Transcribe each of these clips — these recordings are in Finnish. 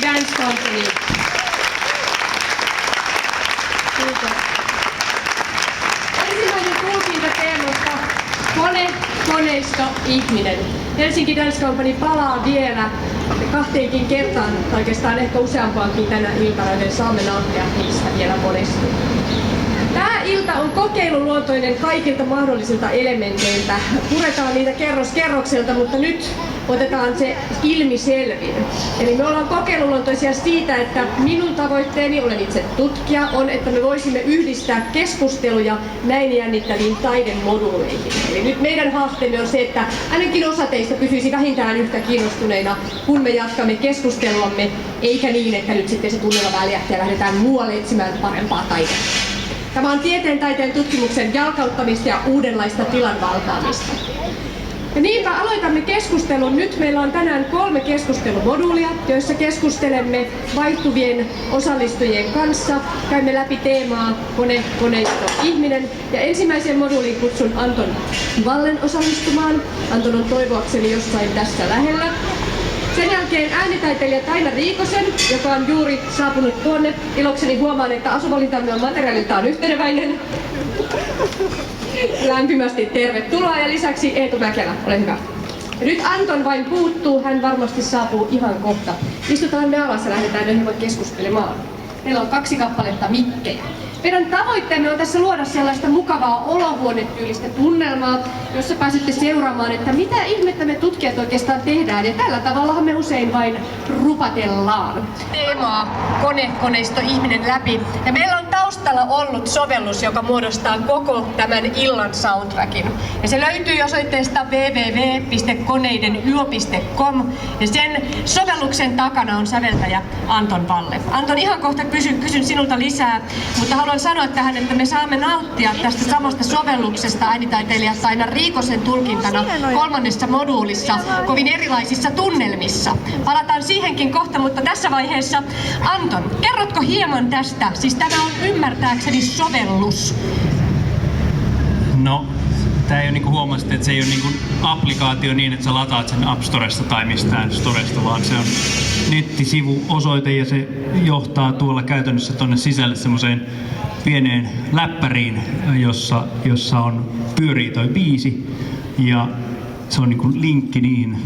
Dance Company. Kiitos. Ensimmäinen tulkinta teemasta koneisto, ihminen. Helsinki Dance Company palaa vielä kahteenkin kertaan, tai oikeastaan ehkä useampaankin tänä iltana, joten saamme nauttia niistä vielä monesti. Tämä ilta on kokeiluluontoinen kaikilta mahdollisilta elementeiltä. Puretaan niitä kerros kerrokselta, mutta nyt otetaan se ilmiselvin. Eli me ollaan kokeiluluontoisia siitä, että minun tavoitteeni, olen itse tutkija, on, että me voisimme yhdistää keskusteluja näin jännittäviin taidemoduuleihin. Eli nyt meidän haasteemme on se, että ainakin osa teistä pysyisi vähintään yhtä kiinnostuneina, kun me jatkamme keskusteluamme, eikä niin, että nyt sitten se tunnella väljähtää ja lähdetään muualle etsimään parempaa taidetta. Tämä on tieteen, taiteen, tutkimuksen jalkauttamista ja uudenlaista tilan valtaamista. Ja niinpä aloitamme keskustelun. Nyt meillä on tänään 3 keskustelumoduulia, joissa keskustelemme vaihtuvien osallistujien kanssa. Käymme läpi teemaa kone, koneisto, ihminen. Ja ensimmäisen moduulin kutsun Anton Vallen osallistumaan. Anton on toivoakseni jossain tässä lähellä. Sen jälkeen äänitaiteilija Taina Riikosen, joka on juuri saapunut tuonne. Ilokseni huomaan, että asuvalintamme on materiaaliltaan yhteneväinen. Lämpimästi tervetuloa ja lisäksi Eetu Mäkelä, ole hyvä. Ja nyt Anton vain puuttuu, hän varmasti saapuu ihan kohta. Istutaan me alas ja lähdetään hieman keskustelemaan. Meillä on 2 kappaletta mikkejä. Meidän tavoitteemme on tässä luoda sellaista mukavaa olohuonetyylistä tunnelmaa, jossa pääsette seuraamaan, että mitä ihmettä me tutkijat oikeastaan tehdään. Ja tällä tavallahan me usein vain rupatellaan. Teemaa kone, koneisto, ihminen läpi. Ja meillä on taustalla ollut sovellus, joka muodostaa koko tämän illan soundtrackin. Ja se löytyy osoitteesta www.koneidenyö.com. Ja sen sovelluksen takana on säveltäjä Anton Valle. Anton, ihan kohta kysyn sinulta lisää, mutta haluan sanoa tähän, että me saamme nauttia tästä samasta sovelluksesta äänitaiteilija Taina Riikosen tulkintana 3. moduulissa kovin erilaisissa tunnelmissa. Palataan siihenkin kohta, mutta tässä vaiheessa Anton, kerrotko hieman tästä? Siis tämä on ymmärtääkseni sovellus. No, tää ei ole niinku huomasit, että se ei ole niinku applikaatio niin, että sä lataat sen App Storesta tai mistään Storesta, vaan se on nettisivuosoite ja se johtaa tuolla käytännössä tonne sisälle semmoiseen pieneen läppäriin, jossa pyörii toi biisi ja se on niinku linkki niihin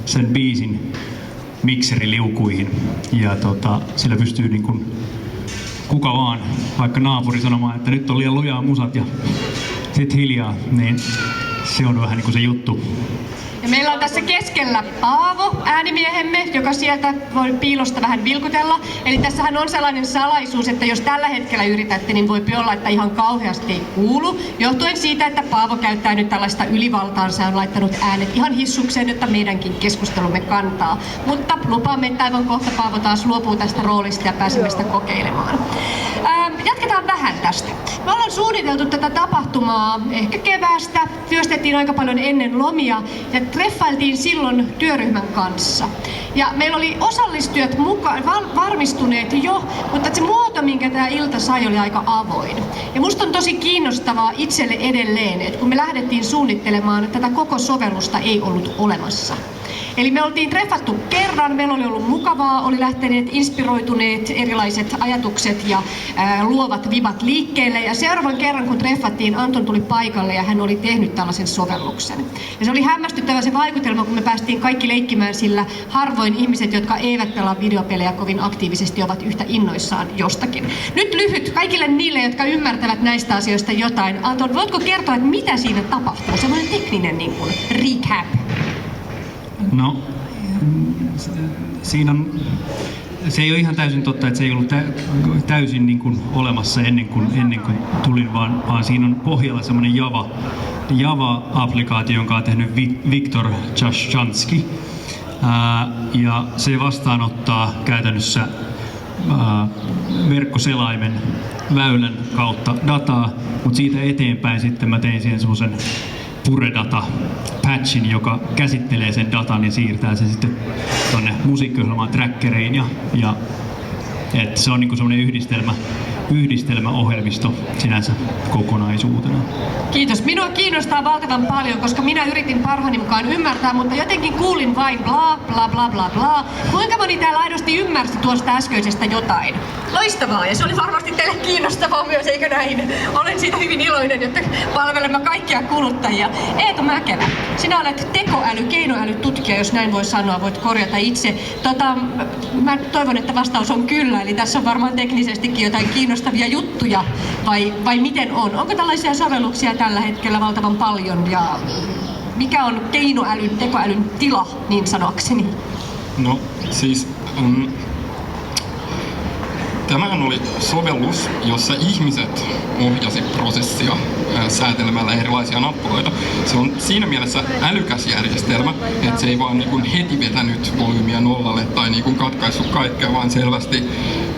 sen biisin mikseriliukuihin ja sillä pystyy niinku kuka vaan, vaikka naapuri sanomaan, että nyt on liian lujaa musat ja sit hiljaa, niin se on vähän niinku se juttu. Ja meillä on tässä keskellä Paavo, äänimiehemme, joka sieltä voi piilosta vähän vilkutella. Eli tässähän on sellainen salaisuus, että jos tällä hetkellä yritätte, niin voi olla, että ihan kauheasti ei kuulu. Johtuen siitä, että Paavo käyttää nyt tällaista ylivaltaansa ja on laittanut äänet ihan hissukseen, jotta meidänkin keskustelumme kantaa. Mutta lupaamme, että aivan kohta Paavo taas luopuu tästä roolista ja pääsemme sitä kokeilemaan. Jatketaan vähän tästä. Me ollaan suunniteltu tätä tapahtumaa ehkä keväästä. Työstettiin aika paljon ennen lomia ja treffailtiin silloin työryhmän kanssa. Ja meillä oli osallistujat varmistuneet jo, mutta se muoto, minkä tämä ilta sai, oli aika avoin. Ja musta on tosi kiinnostavaa itselle edelleen, että kun me lähdettiin suunnittelemaan, että tätä koko sovellusta ei ollut olemassa. Eli me oltiin treffattu kerran, meillä oli ollut mukavaa, oli lähteneet inspiroituneet erilaiset ajatukset ja luovat vibat liikkeelle. Ja seuraavan kerran, kun treffattiin, Anton tuli paikalle ja hän oli tehnyt tällaisen sovelluksen. Ja se oli hämmästyttävä se vaikutelma, kun me päästiin kaikki leikkimään, sillä harvoin ihmiset, jotka eivät pelaa videopelejä kovin aktiivisesti, ovat yhtä innoissaan jostakin. Nyt lyhyt kaikille niille, jotka ymmärtävät näistä asioista jotain. Anton, voitko kertoa, että mitä siinä tapahtuu? Semmoinen tekninen niin kuin recap. No, siinä on, se ei ole ihan täysin totta, että se ei ollut täysin niin kuin olemassa ennen kuin tulin, vaan siinä on pohjalla semmoinen Java-applikaatio, jonka on tehnyt Viktor Chashchansky. Ja se vastaanottaa käytännössä verkkoselaimen väylän kautta dataa, mutta siitä eteenpäin sitten mä tein siihen semmoisen Puredata-patchin, joka käsittelee sen datan ja siirtää sen sitten tonne musiikkiohjelmaan trackereiin ja että se on niinku semmoinen yhdistelmä. yhdistelmäohjelmisto sinänsä kokonaisuutena. Kiitos. Minua kiinnostaa valtavan paljon, koska minä yritin parhaani mukaan ymmärtää, mutta jotenkin kuulin vain bla bla bla bla bla. Kuinka moni täällä aidosti ymmärsi tuosta äskeisestä jotain? Loistavaa, ja se oli varmasti teille kiinnostavaa myös, eikö näin? Olen siitä hyvin iloinen, että palvelemme kaikkia kuluttajia. Eetu Mäkelä, sinä olet tekoäly, keinoälytutkija, jos näin voi sanoa, voit korjata itse. Mä toivon, että vastaus on kyllä, eli tässä on varmaan teknisestikin jotain kiinnostavia juttuja, vai miten on? Onko tällaisia sovelluksia tällä hetkellä valtavan paljon, ja mikä on keinoälyn, tekoälyn tila, niin sanoakseni? No siis tämähän oli sovellus, jossa ihmiset ohjasi prosessia säätelemällä erilaisia nappuloita. Se on siinä mielessä älykäs järjestelmä, että se ei vaan niin kuin heti vetänyt volyymia nollalle tai niin kuin katkaissut kaikkea, vaan selvästi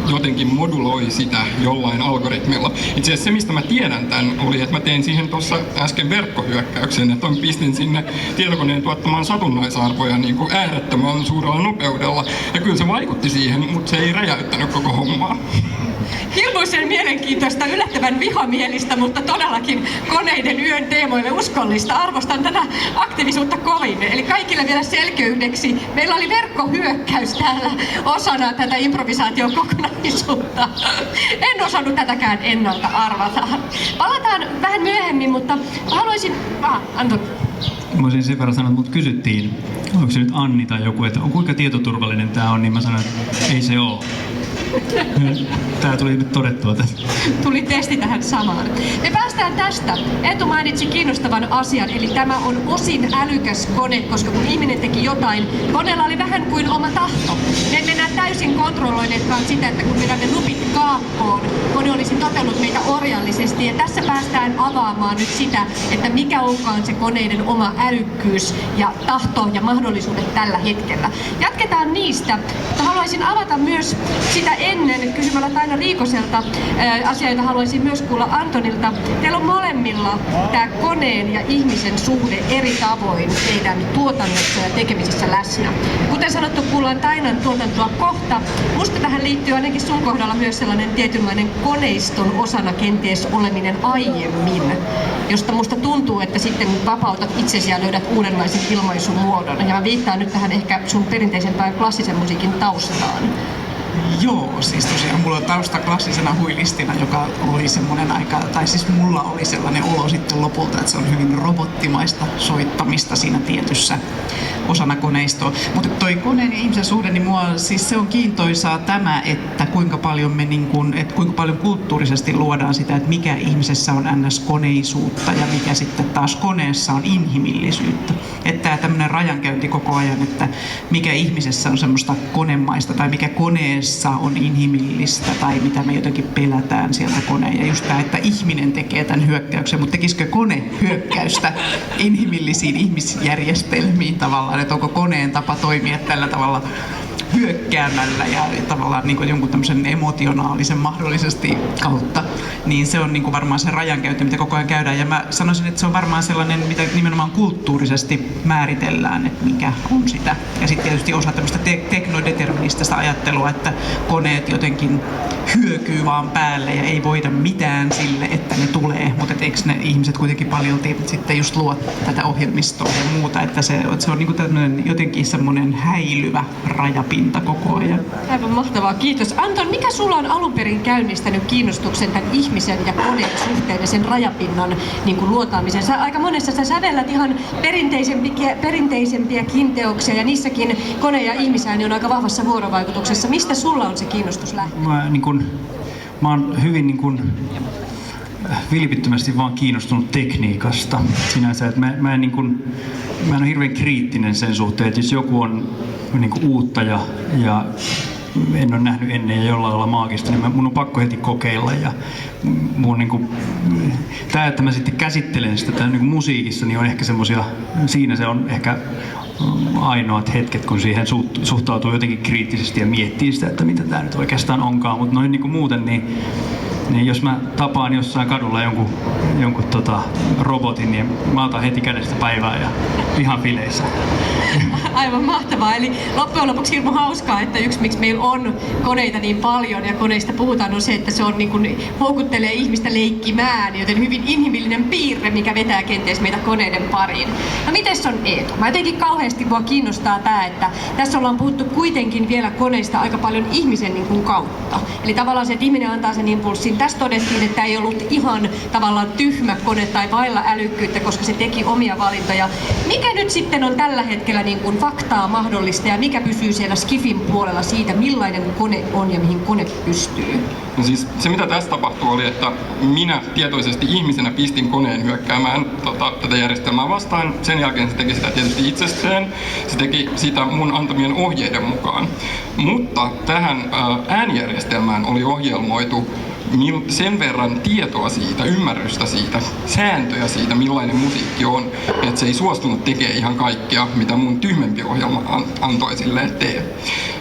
jotenkin moduloi sitä jollain algoritmilla. Itse asiassa se, mistä mä tiedän tämän, oli, että mä tein siihen tuossa äsken verkkohyökkäyksen, että pistin sinne tietokoneen tuottamaan satunnaisarvoja niin kuin äärettömän suurella nopeudella. Ja kyllä se vaikutti siihen, mutta se ei räjäyttänyt koko hommaa. Hirmuisen mielenkiintoista, yllättävän vihamielistä, mutta todellakin koneiden yön teemoille uskollista. Arvostan tätä aktiivisuutta kovin. Eli kaikille vielä selkeydeksi. Meillä oli verkkohyökkäys täällä osana tätä improvisaation kokonaisuutta. En osannut tätäkään ennalta arvata. Palataan vähän myöhemmin, mutta haluaisin... Anton. Mä voisin sen verran sanoa, että mut kysyttiin, onko se nyt Anni tai joku, että kuinka tietoturvallinen tää on, niin mä sanoin, että ei se oo. Tää tuli nyt todettua tästä. Tuli testi tähän samaan. Me päästään tästä. Eetu mainitsi kiinnostavan asian, eli tämä on osin älykäs kone, koska kun ihminen teki jotain, koneella oli vähän kuin oma tahto. Me emme enää täysin kontrolloineetkaan sitä, että kun vedämme nupit kaappoon, kone olisi totellut meitä orjallisesti. Ja tässä päästään avaamaan nyt sitä, että mikä onkaan se koneiden oma älykkyys ja tahto ja mahdollisuudet tällä hetkellä. Jatketaan niistä, mutta haluaisin avata myös sitä ennen kysymällä Taina Riikoselta asiaa, jota haluaisin myös kuulla Antonilta. Teillä on molemmilla tämä koneen ja ihmisen suhde eri tavoin teidän tuotannossa ja tekemisissä läsnä. Kuten sanottu, kuullaan Tainan tuotantoa kohta. Musta tähän liittyy ainakin sun kohdalla myös sellainen tietynlainen koneiston osana kenties oleminen aiemmin, josta musta tuntuu, että sitten vapautat itsesi ja löydät uudenlaisen ilmaisumuodon. Ja mä viittaan nyt tähän ehkä sun perinteisempään klassisen musiikin taustaan. Joo, siis tosiaan mulla on tausta klassisena huilistina, joka oli semmoinen aika, tai siis mulla oli sellainen olo sitten lopulta, että se on hyvin robottimaista soittamista siinä tietyssä osana koneistoa. Mutta toi koneen ja ihmisen suhde, niin mua siis se on kiintoisaa tämä, että kuinka paljon me että kuinka paljon kulttuurisesti luodaan sitä, että mikä ihmisessä on ns-koneisuutta ja mikä sitten taas koneessa on inhimillisyyttä. Että tämä tämmöinen rajankäynti koko ajan, että mikä ihmisessä on semmoista konemaista tai mikä koneessa on inhimillistä tai mitä me jotenkin pelätään sieltä koneen. Ja just tämä, että ihminen tekee tämän hyökkäyksen, mutta tekisikö kone hyökkäystä inhimillisiin ihmisjärjestelmiin tavallaan, että onko koneen tapa toimia tällä tavalla hyökkäämällä ja tavallaan niin kuin jonkun tämmöisen emotionaalisen mahdollisesti kautta, niin se on niin kuin varmaan se rajankäynti, mitä koko ajan käydään. Ja mä sanoisin, että se on varmaan sellainen, mitä nimenomaan kulttuurisesti määritellään, että mikä on sitä. Ja sitten tietysti osa tämmöistä teknodeterministista ajattelua, että koneet jotenkin hyökyy vaan päälle ja ei voida mitään sille, että ne tulee. Mutta eikö ne ihmiset kuitenkin paljolti sitten just luo tätä ohjelmistoa ja muuta, että se on niin kuin tämmöinen jotenkin semmoinen häilyvä rajapinta koko ajan. Aivan mahtavaa, kiitos. Anton, mikä sulla on alun perin käynnistänyt kiinnostuksen tämän ihmisen ja koneen suhteen ja sen rajapinnan niin kuin luotaamisen? Sä aika monessa sä sävellät ihan perinteisempiäkin teoksia ja niissäkin kone ja ihmisääni on aika vahvassa vuorovaikutuksessa. Mistä sulla on se kiinnostus lähtenyt? Mä oon hyvin vilpittömästi vaan kiinnostunut tekniikasta sinänsä, että mä en ole hirveän kriittinen sen suhteen, että jos joku on uutta ja en ole nähnyt ennen ja jollain lailla maagista, niin mun on pakko heti kokeilla. Ja tämä, että mä sitten käsittelen sitä musiikissa, niin on ehkä semmosia, siinä se on ehkä ainoat hetket, kun siihen suhtautuu jotenkin kriittisesti ja miettii sitä, että mitä tämä nyt oikeastaan onkaan. Mutta noin muuten, niin Niin jos mä tapaan jossain kadulla jonkun robotin, niin mä otan heti kädestä päivää ja ihan fileissä. Aivan mahtavaa. Eli loppujen lopuksi hirmu hauskaa, että yksi miksi meillä on koneita niin paljon ja koneista puhutaan on se, että se on niin kuin houkuttelee ihmistä leikkimään, joten hyvin inhimillinen piirre, mikä vetää kenties meitä koneiden pariin. No mites on Eetu? Mä jotenkin kauheasti mua kiinnostaa tää, että tässä ollaan puhuttu kuitenkin vielä koneista aika paljon ihmisen niin kuin kautta. Eli tavallaan se, että ihminen antaa sen impulssin. Tässä todettiin, että ei ollut ihan tavallaan tyhmä kone tai vailla älykkyyttä, koska se teki omia valintoja. Mikä nyt sitten on tällä hetkellä niin kuin faktaa mahdollista ja mikä pysyy siellä Skifin puolella siitä, millainen kone on ja mihin kone pystyy? No siis se mitä tässä tapahtui oli, että minä tietoisesti ihmisenä pistin koneen hyökkäämään tätä järjestelmää vastaan. Sen jälkeen se teki sitä tietysti itsestään. Se teki sitä mun antamien ohjeiden mukaan. Mutta tähän äänijärjestelmään oli ohjelmoitu sen verran tietoa siitä, ymmärrystä siitä, sääntöjä siitä, millainen musiikki on, että se ei suostunut tekemään ihan kaikkea, mitä mun tyhmempi ohjelma antoi silleen tee.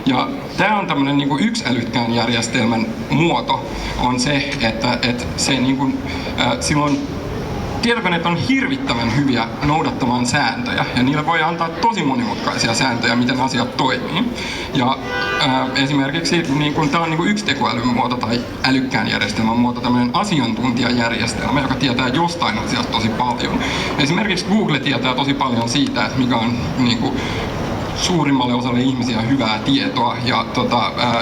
Ja tämä on tämmöinen niinku yksi älykkään järjestelmän muoto, on se, että se niinku, silloin tietokoneet on hirvittävän hyviä noudattamaan sääntöjä ja niillä voi antaa tosi monimutkaisia sääntöjä, miten asiat toimii. Ja esimerkiksi niin tämä on niin yksi tekoälyn muoto tai älykkään järjestelmän muoto, tämmöinen asiantuntijajärjestelmä, joka tietää jostain asiasta tosi paljon. Esimerkiksi Google tietää tosi paljon siitä, että mikä on niin kuin, suurimmalle osalle ihmisiä hyvää tietoa ja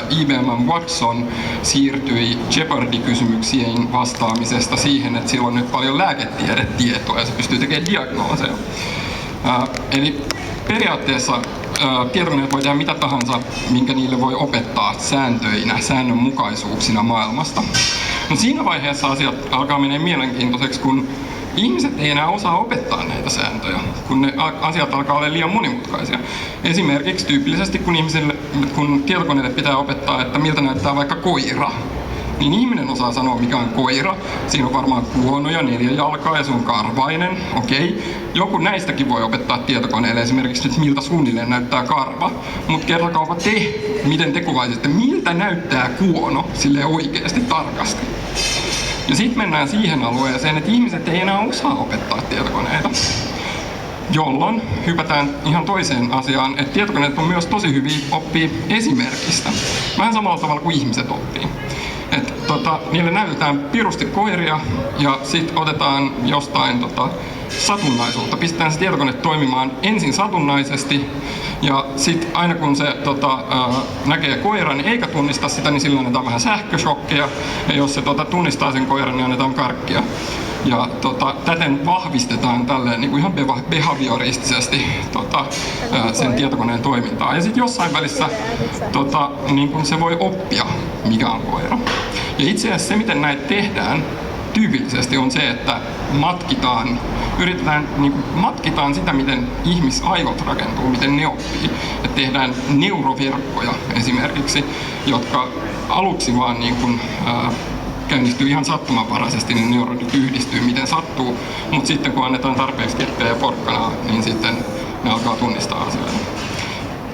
IBM Watson siirtyi Jeopardy-kysymyksiin vastaamisesta siihen, että sillä on nyt paljon lääketiedetietoa ja se pystyy tekemään diagnooseja. Eli periaatteessa tietokoneet voi tehdä mitä tahansa, minkä niille voi opettaa sääntöinä, säännönmukaisuuksina maailmasta. No siinä vaiheessa asiat alkaa mennä mielenkiintoiseksi, kun ihmiset ei enää osaa opettaa näitä sääntöjä, kun ne asiat alkaa olla liian monimutkaisia. Esimerkiksi tyypillisesti, kun tietokoneelle pitää opettaa, että miltä näyttää vaikka koira, niin ihminen osaa sanoa, mikä on koira. Siinä on varmaan kuonoja, 4 jalkaa ja se on karvainen. Okei. Joku näistäkin voi opettaa tietokoneelle esimerkiksi nyt, miltä suunnilleen näyttää karva. Mutta kertokaapa te, miten te kuvaisitte, miltä näyttää kuono silleen oikeasti tarkasti. Ja sitten mennään siihen alueeseen, että ihmiset ei enää osaa opettaa tietokoneita. Jolloin hypätään ihan toiseen asiaan, että tietokoneet on myös tosi hyviä oppii esimerkistä. Vähän samalla tavalla kuin ihmiset oppii. Niille näytetään pirusti koiria ja sitten otetaan jostain satunnaisuutta. Pistetään se tietokone toimimaan ensin satunnaisesti ja sitten aina kun se näkee koiran eikä tunnista sitä, niin sillä annetaan vähän sähköshokkeja ja jos se tunnistaa sen koiran, niin annetaan karkkia. Ja täten vahvistetaan tälleen niin kuin ihan behavioristisesti sen tietokoneen toimintaa. Ja sitten jossain välissä niin kuin se voi oppia, mikä on koira. Ja itse asiassa se, miten näitä tehdään tyypillisesti, on se, että matkitaan sitä, miten ihmisaivot rakentuu, miten ne oppii. Et tehdään neuroverkkoja esimerkiksi, jotka aluksi vaan niin kuin, käynnistyy ihan sattumanvaraisesti, niin neuronit yhdistyy miten sattuu, mutta sitten kun annetaan tarpeeksi keppiä ja porkkanaa, niin sitten ne alkaa tunnistaa asioita.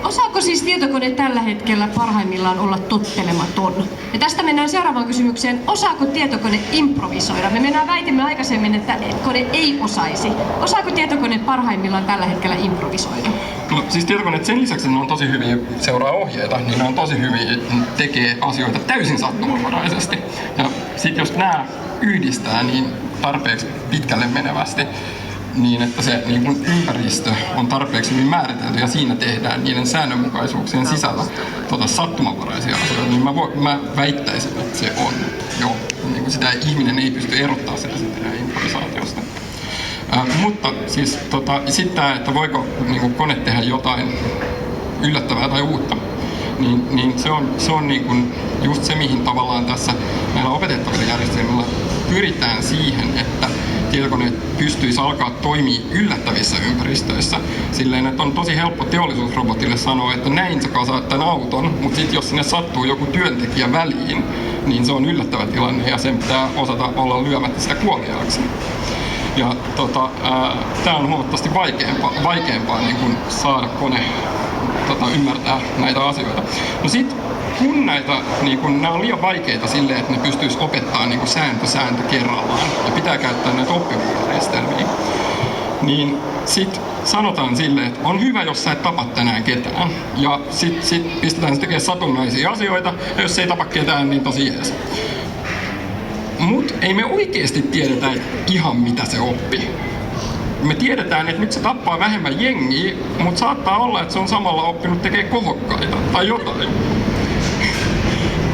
Osaako siis tietokone tällä hetkellä parhaimmillaan olla tottelematon? Ja tästä mennään seuraavaan kysymykseen. Osaako tietokone improvisoida? Me mennään väitimme aikaisemmin, että kone ei osaisi. Osaako tietokone parhaimmillaan tällä hetkellä improvisoida? No siis tietokoneet sen lisäksi, että ne on tosi hyviä seuraa ohjeita, niin ne on tosi hyviä tekee asioita täysin sattumanvaraisesti. Ja sitten jos nämä yhdistää niin tarpeeksi pitkälle menevästi, niin että se niin kun ympäristö on tarpeeksi hyvin määritelty ja siinä tehdään niiden säännönmukaisuuksien sisällä sattumanvaraisia asioita, niin mä väittäisin, että se on jo. Niin sitä ihminen ei pysty erottamaan sitä improvisaatiosta. Mutta siis sitten tämä, että voiko niin kone tehdä jotain yllättävää tai uutta, niin se on niin kuin just se, mihin tavallaan tässä näillä opetettavilla järjestelmillä pyritään siihen, että tietokoneet pystyisi alkaa toimia yllättävissä ympäristöissä. Silleen, että on tosi helppo teollisuusrobotille sanoa, että näin sä kasaat tämän auton, mutta sitten jos sinne sattuu joku työntekijä väliin, niin se on yllättävä tilanne ja sen pitää osata olla lyömättä sitä kuoliaaksi. Ja tämä on huomattavasti vaikeampaa niin kun saada kone ymmärtää näitä asioita. No sitten kun nämä on liian vaikeita silleen, että ne pystyisi opettamaan niin kuin sääntö kerrallaan ja pitää käyttää näitä oppimisjärjestelmiä, niin sitten sanotaan silleen, että on hyvä, jos sä et tapa tänään ketään. Ja sit pistetään se tekemään satunnaisia asioita, ja jos se ei tapa ketään, niin tosi jees. Mut ei me oikeesti tiedetä ihan mitä se oppii. Me tiedetään, että nyt se tappaa vähemmän jengiä, mutta saattaa olla, että se on samalla oppinut tekemään kohokkaita tai jotain.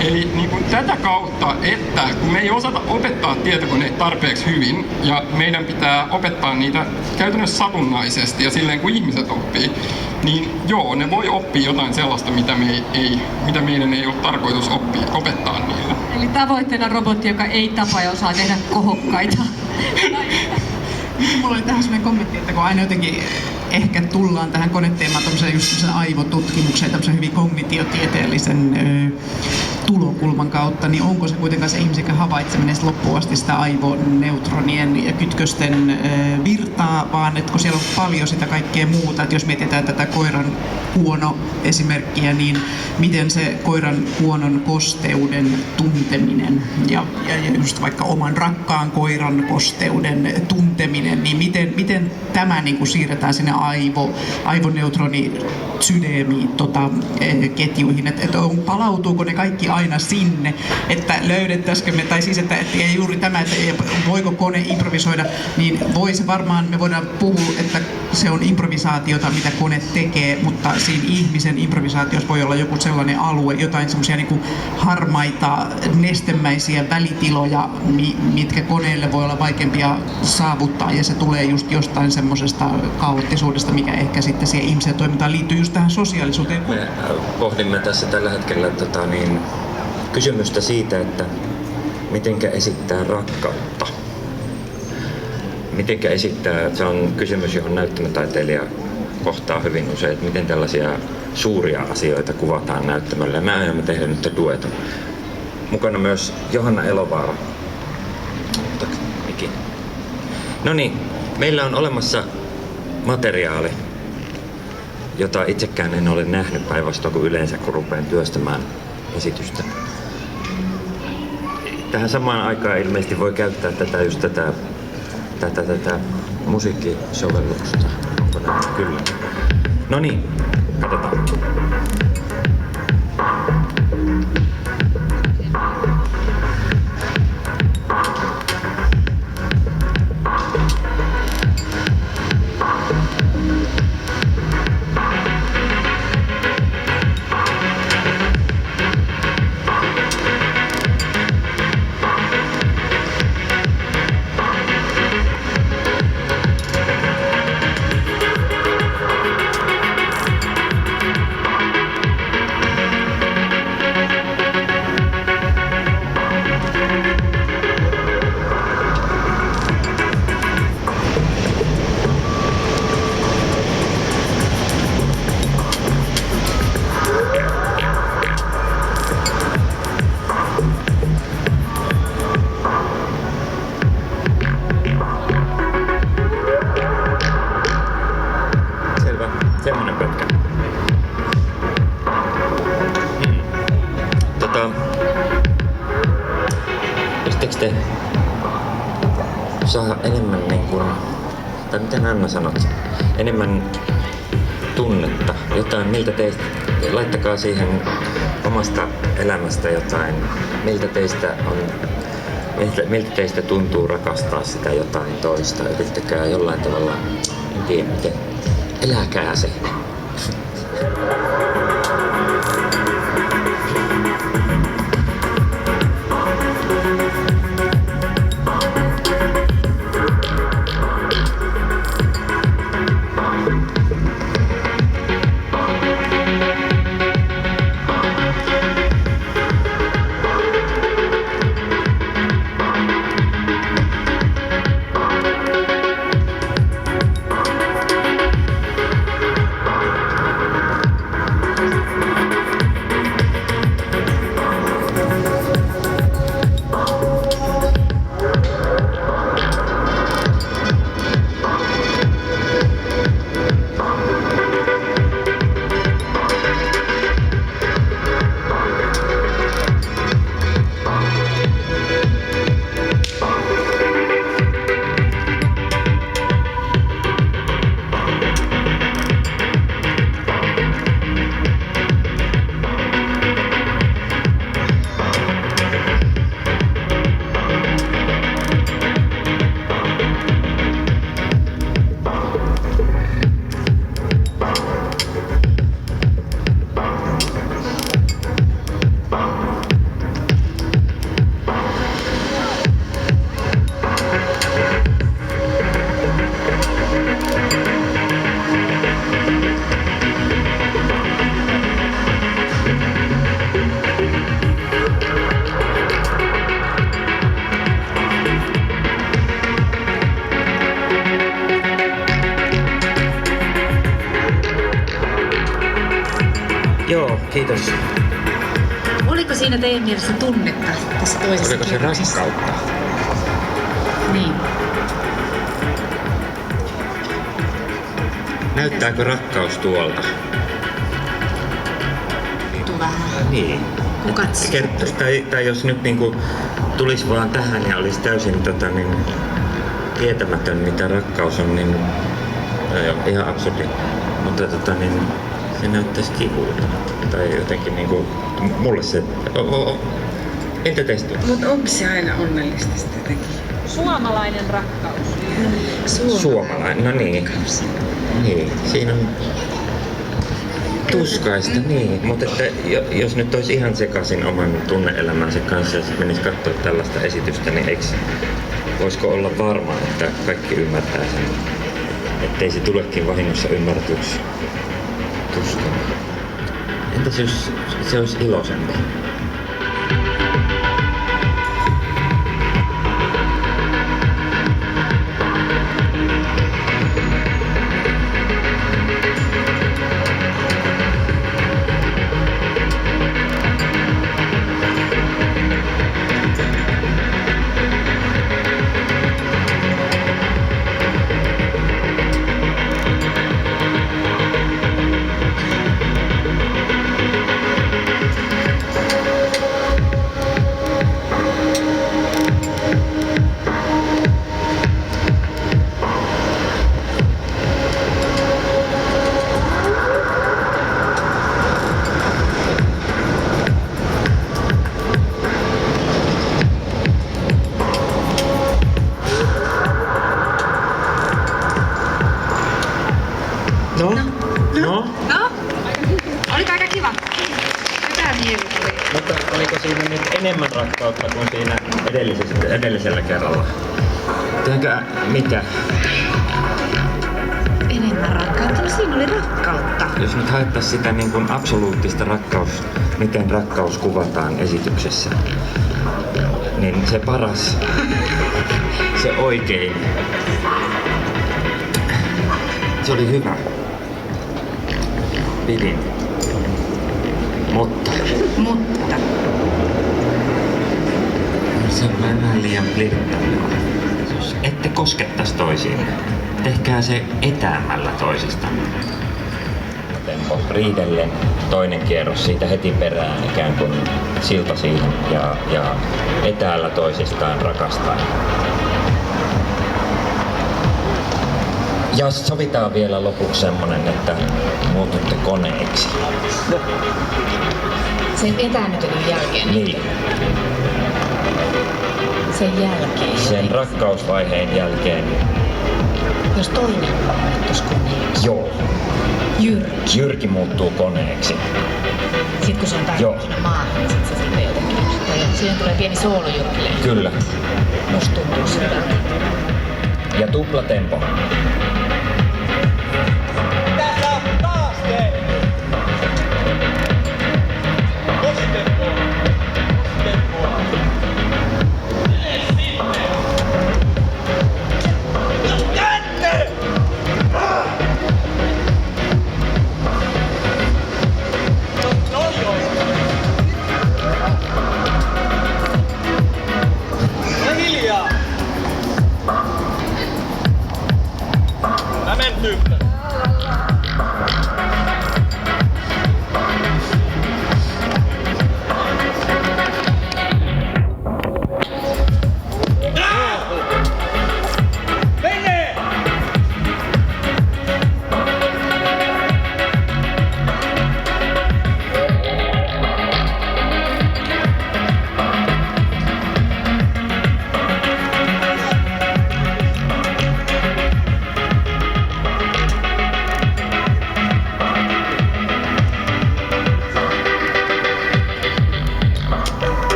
Eli niin kuin tätä kautta, että kun me ei osata opettaa tietokoneita tarpeeksi hyvin ja meidän pitää opettaa niitä käytännössä satunnaisesti ja silleen kuin ihmiset oppii, niin joo, ne voi oppia jotain sellaista, mitä meidän ei ole tarkoitus opettaa niille. Eli tavoitteena robotti, joka ei tapa ja osaa tehdä kohokkaita. Mulla oli tähän sellainen kommentti, että kun aina jotenkin ehkä tullaan tähän koneteemaan just aivotutkimukseen, tämmöisen hyvin kognitiotieteellisen tulokulman kautta, niin onko se kuitenkaan se ihmisen havaitseminen loppuun asti sitä aivoneutronien ja kytkösten virtaa, vaan että kun siellä on paljon sitä kaikkea muuta, että jos mietitään tätä koiran kuono-esimerkkiä, niin miten se koiran kuonon kosteuden tunteminen ja just vaikka oman rakkaan koiran kosteuden tunteminen, niin miten tämä niin kuin siirretään sinne aivoneutronisydemiin ketjuihin, että palautuuko ne kaikki aina sinne, että löydettäisikö me, tai siis että ei juuri tämä, että voiko kone improvisoida, niin me voidaan puhua, että se on improvisaatiota, mitä kone tekee, mutta siinä ihmisen improvisaatiossa voi olla joku sellainen alue, jotain semmoisia niin kuin harmaita, nestemäisiä välitiloja, mitkä koneelle voi olla vaikeampia saavuttaa, ja se tulee just jostain semmoisesta kaoottisuudesta, mikä ehkä sitten siihen ihmisen toimintaan liittyy just tähän sosiaalisuuteen. Me pohdimme tässä tällä hetkellä kysymystä siitä, että mitenkä esittää rakkautta. Mitenkä esittää, se on kysymys, johon näyttämötaiteilija kohtaa hyvin usein, että miten tällaisia suuria asioita kuvataan näyttämöllä. Me aiomme tehdä nyt dueton. Mukana myös Johanna Elovaara. No niin, meillä on olemassa materiaali, jota itsekään en ole nähnyt päinvastoin kuin yleensä, kun rupean työstämään esitystä. Tähän samaan aikaan ilmeisesti voi käyttää tätä musiikkisovellusta. Onko näin? Kyllä. No niin, katsotaan. Voisitteko te saada enemmän tai miten Anna sanot, enemmän tunnetta, jotain, miltä teistä, laittakaa siihen omasta elämästä jotain, miltä teistä tuntuu rakastaa sitä jotain toista, yrittäkää jollain tavalla, en tiedä miten, eläkää se. Joo, kiitos. Oliko siinä teidän mielessä tunnetta tässä toisessa Oliko se kierroksessa? rakkautta? Niin. Näyttääkö rakkaus tuolta? Tuu vähän. Niin. Kun katsoo. Kertois, tai jos nyt niinku tulisi vaan tähän ja olisi täysin tietämätön mitä rakkaus on, niin no joo, ihan absurdi. Mutta se näyttäisi kivulta. Tai jotenkin niinku, mulle se, entä teistä? Mutta onko se aina onnellista sitä jotenkin? Suomalainen rakkaus. Suomalainen, no niin. Niin, siinä on tuskaista, niin. Mutta että jos nyt olisi ihan sekaisin oman tunne-elämänsä kanssa ja sitten menisi katsoa tällaista esitystä, niin voisiko olla varma, että kaikki ymmärtää sen, ettei se tulekin vahingossa ymmärretyksi tuskana. Entäs jos se olisi iloisempi? No? Oliko aika kiva? Hyvä mieli tuli. Mutta oliko siinä nyt enemmän rakkautta kuin siinä edellisellä kerralla? Tehdäänkö mitä? Enemmän rakkautta? No siinä oli rakkautta. Jos nyt haettaisiin sitä niin kuin absoluuttista miten rakkaus kuvataan esityksessä, niin se paras, se oikein, se oli hyvä. Pidin. Mutta se on vähän liian flirttailua. Jos ette koskettais toisiin, tehkää se etäämällä toisistanne. Tempo riidellen, toinen kierros siitä heti perään, ikään kuin silta siihen ja etäällä toisistaan rakastaen. Ja sovitaan vielä lopuksi semmonen, että muututte koneeksi. Sen etäännytyn jälkeen. Niin, Sen jälkeen. sen rakkausvaiheen jälkeen. Jos toinen muuttuisi koneeksi. Joo, Jyrki muuttuu koneeksi. Sitten kun se on tarkoitusena maahan, niin sit se sitten jotenkin. Siihen tulee pieni soolo Jyrkille. Kyllä. Musta tuntuu siltä. Ja tuplatempo.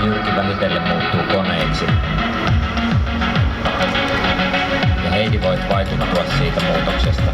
Jyrki vähitellen muuttuu koneiksi. Ja Heidi voit vaikuttua siitä muutoksesta.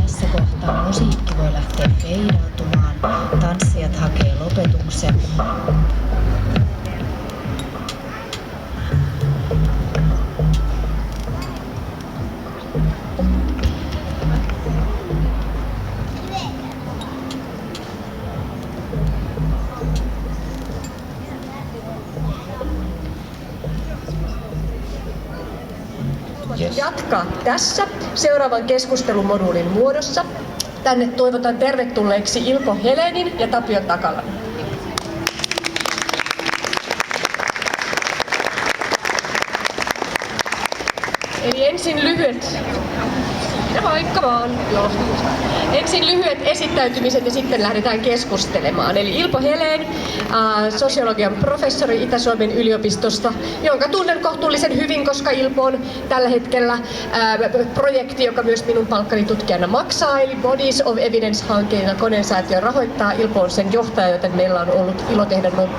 Tässä kohtaa musiikki voi lähteä feidautumaan, tanssijat hakee lopetuksen. Yes. Jatkaa tässä seuraavan keskustelumoduulin muodossa. Tänne toivotan tervetulleeksi Ilpo Helenin ja Tapio Takalan. Eli ensin lyhyet. Vaikka vaan. Joo. Ensin lyhyet esittäytymiset ja sitten lähdetään keskustelemaan. Eli Ilpo Helen, sosiologian professori Itä-Suomen yliopistosta, jonka tunnen kohtuullisen hyvin, koska Ilpo on tällä hetkellä projekti, joka myös minun palkkani tutkijana maksaa, eli Bodies of Evidence-hanke, jota Koneen-säätiö rahoittaa. Ilpo on sen johtaja, joten meillä on ollut ilo tehdä noin 1,5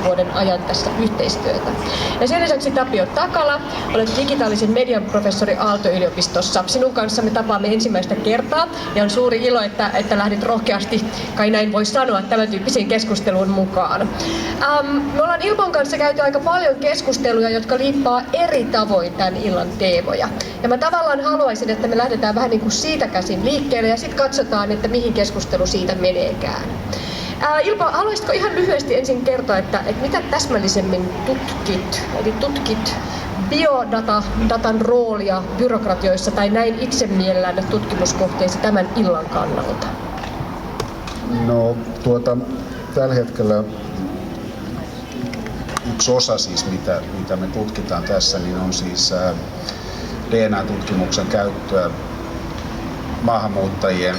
vuoden ajan tässä yhteistyötä. Ja sen lisäksi Tapio Takala, olet digitaalisen median professori Aalto-yliopistossa. Sinun kanssa me tapaamme ensimmäistä kertaa ja on suuri ilo, että lähdit rohkeasti, kai näin voi sanoa, tämän tyyppisiin keskusteluun mukaan. Me ollaan Ilpon kanssa käyty aika paljon keskusteluja, jotka liippaa eri tavoin tämän illan teemoja. Ja mä tavallaan haluaisin, että me lähdetään vähän niin kuin siitä käsin liikkeelle ja sitten katsotaan, että mihin keskustelu siitä meneekään. Ilpo, haluaisitko ihan lyhyesti ensin kertoa, että mitä täsmällisemmin tutkit biodatan roolia byrokratioissa tai näin itse mielellään tutkimuskohteissa tämän illan kannalta? No tällä hetkellä yksi osa siis mitä me tutkitaan tässä, niin on siis DNA-tutkimuksen käyttöä maahanmuuttajien,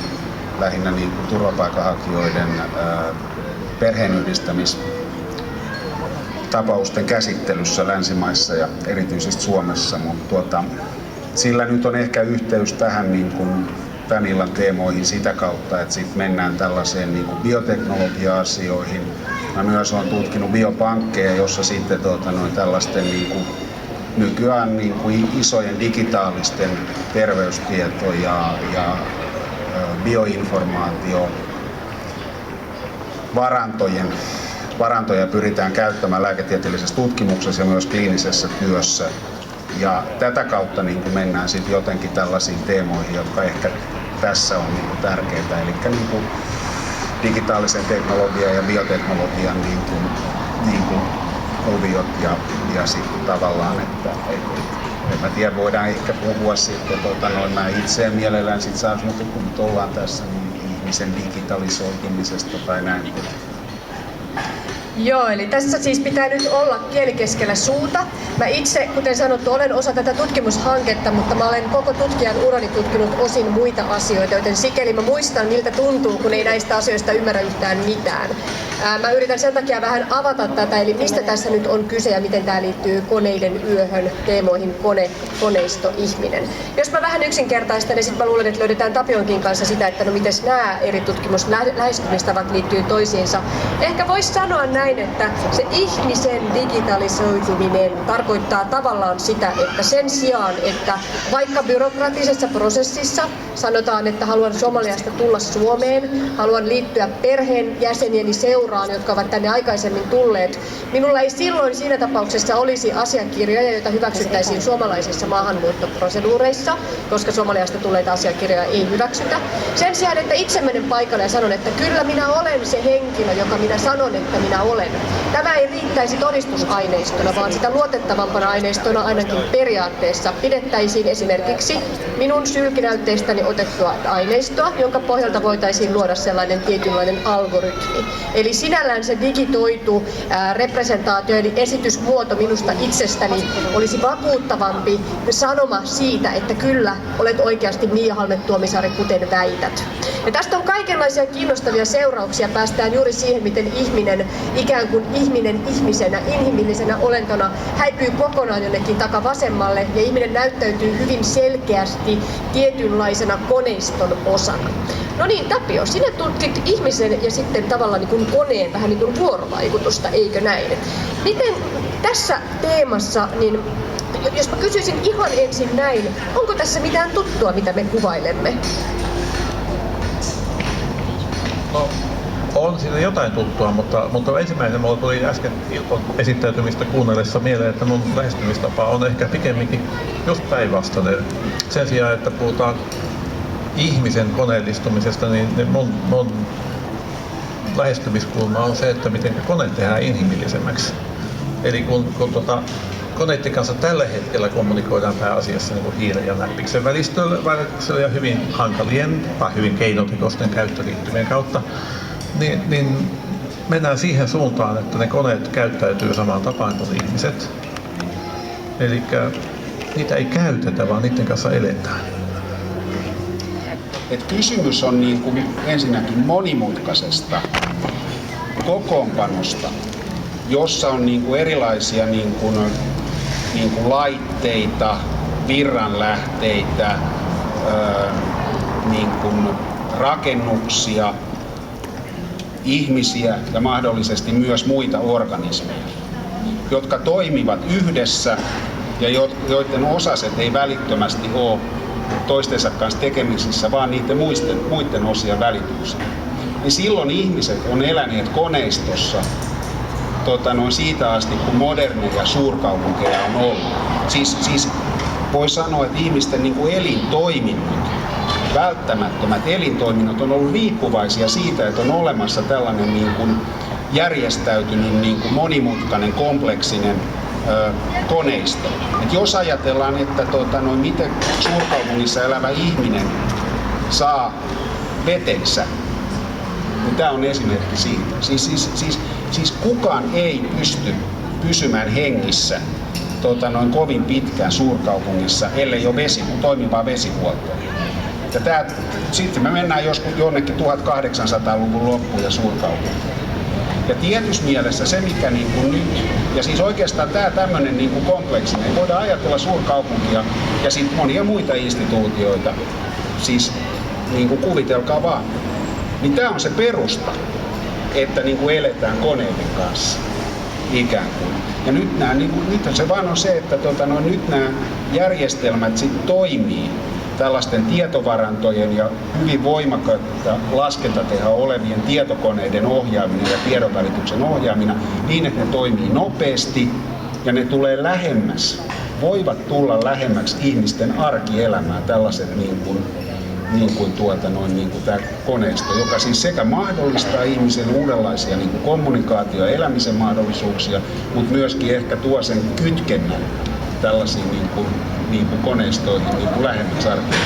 lähinnä niin kuin turvapaikanhakijoiden perheenyhdistämistapausten käsittelyssä länsimaissa ja erityisesti Suomessa, mutta sillä nyt on ehkä yhteys tähän niin kuin tämän illan teemoihin sitä kautta, että sitten mennään tällaiseen niin kuin bioteknologia-asioihin. Mä myös olen tutkinut biopankkeja, jossa sitten tällaisten niin kuin nykyään niin kuin isojen digitaalisten terveystieto ja bioinformaatio varantoja pyritään käyttämään lääketieteellisessä tutkimuksessa ja myös kliinisessä työssä. Ja tätä kautta niin kuin mennään sitten jotenkin tällaisiin teemoihin, jotka ehkä tässä on niin kuin tärkeitä. Eli niin kuin digitaalisen teknologian ja bioteknologian niin kuin kuviot ja sitten tavallaan, että en mä tiedä, voidaan ehkä puhua sitten, mä itse mielellään sit saas, mutta kun nyt ollaan tässä, niin ihmisen digitalisoitumisesta tai näin. Joo, eli tässä siis pitää nyt olla kieli keskellä suuta. Mä itse, kuten sanottu, olen osa tätä tutkimushanketta, mutta mä olen koko tutkijan urani tutkinut osin muita asioita, joten sikäli mä muistan, miltä tuntuu, kun ei näistä asioista ymmärrä yhtään mitään. Mä yritän sen takia vähän avata tätä, eli mistä tässä nyt on kyse ja miten tämä liittyy koneiden yöhön, teemoihin koneisto, ihminen. Jos mä vähän yksinkertaistan, niin sitten mä luulen, että löydetään Tapionkin kanssa sitä, että no miten nämä eri tutkimuslähestymistavat liittyy toisiinsa. Ehkä voisi sanoa näin, että se ihmisen digitalisoituminen tarkoittaa tavallaan sitä, että sen sijaan, että vaikka byrokraattisessa prosessissa sanotaan, että haluan Somaliasta tulla Suomeen, haluan liittyä perheenjäsenieni seuraan seuraan, jotka ovat tänne aikaisemmin tulleet. Minulla ei silloin siinä tapauksessa olisi asiakirjoja, joita hyväksyttäisiin suomalaisissa maahanmuuttoproseduureissa, koska Somaliasta tulleita asiakirjoja ei hyväksytä. Sen sijaan, että itse menen paikalle ja sanon, että kyllä minä olen se henkilö, joka minä sanon, että minä olen. Tämä ei riittäisi todistusaineistona, vaan sitä luotettavampana aineistona ainakin periaatteessa pidettäisiin esimerkiksi minun sylkinäytteistäni otettua aineistoa, jonka pohjalta voitaisiin luoda sellainen tietynlainen algoritmi. Eli sinällään se digitoitu representaatio eli esitysmuoto minusta itsestäni olisi vakuuttavampi sanoma siitä, että kyllä olet oikeasti Mia Halme-Tuomisaari, kuten väität. Ja tästä on kaikenlaisia kiinnostavia seurauksia. Päästään juuri siihen, miten ihminen ikään kuin ihmisenä, inhimillisenä olentona häipyy kokonaan jonnekin takavasemmalle ja ihminen näyttäytyy hyvin selkeästi tietynlaisena koneiston osana. No niin, Tapio, sinä tutkit ihmisen ja sitten tavallaan niin kuin koneen vähän niin kuin vuorovaikutusta, eikö näin? Miten tässä teemassa, niin jos mä kysyisin ihan ensin näin, onko tässä mitään tuttua, mitä me kuvailemme? No, on siinä jotain tuttua, mutta ensimmäisenä mulla tuli äsken Ilpon esittäytymistä kuunnellessa mieleen, että mun lähestymistapa on ehkä pikemminkin just päinvastainen. Sen sijaan, että puhutaan ihmisen koneellistumisesta, niin mun lähestymiskulma on se, että miten kone tehdään inhimillisemmäksi. Eli kun koneiden kanssa tällä hetkellä kommunikoidaan pääasiassa niin hiiren ja näppiksen välistyksellä ja hyvin hankalien tai hyvin keinotekoisten käyttöliittymien kautta, niin mennään siihen suuntaan, että ne koneet käyttäytyy samaan tapaan kuin ihmiset. Eli niitä ei käytetä, vaan niiden kanssa eletään. Kysymys on niin kuin ensinnäkin monimutkaisesta kokoonpanosta, jossa on niin kuin erilaisia niin kuin laitteita, virranlähteitä, niin kuin rakennuksia, ihmisiä ja mahdollisesti myös muita organismeja, jotka toimivat yhdessä ja joiden osaset ei välittömästi ole toistensa kanssa tekemisissä, vaan niiden muiden osien välityksellä. Niin silloin ihmiset on eläneet koneistossa siitä asti, kun moderneja suurkaupunkeja on ollut. Siis voi sanoa, että ihmisten niin kuin elintoiminnot, välttämättömät elintoiminnot on ollut riippuvaisia siitä, että on olemassa tällainen niin kuin järjestäytynyt niin kuin monimutkainen, kompleksinen koneisto. Et jos ajatellaan, että miten suurkaupungissa elävä ihminen saa vetensä, niin tämä on esimerkki siitä. Siis kukaan ei pysty pysymään hengissä kovin pitkään suurkaupungissa, ellei ole toimivaa vesihuoltoa. Ja sitten me mennään jonnekin 1800-luvun loppuun ja suurkaupunkiin. Ja tietyssä mielessä se, mikä niin kuin nyt, ja siis oikeastaan tämä tämmöinen niin kuin kompleksinen, voidaan ajatella suurkaupunkia ja sitten monia muita instituutioita, siis niin kuin kuvitelkaa vaan, niin tämä on se perusta, että niin kuin eletään koneiden kanssa ikään kuin. Ja nyt se vaan on se, että nyt nämä järjestelmät sitten toimii tällaisten tietovarantojen ja hyvin voimakkaita laskentatehoa olevien tietokoneiden ohjaaminen ja tiedonvälityksen ohjaaminen niin, että ne toimii nopeasti ja ne tulee lähemmäs, voivat tulla lähemmäksi ihmisten arkielämää tällaiset niin kuin tämä koneisto, joka siis sekä mahdollistaa ihmisille uudenlaisia niin kuin kommunikaatio- ja elämisen mahdollisuuksia, mutta myöskin ehkä tuo sen kytkennän tällaisiin niin kuin koneistoihin niin kuin lähemmäksi arkea.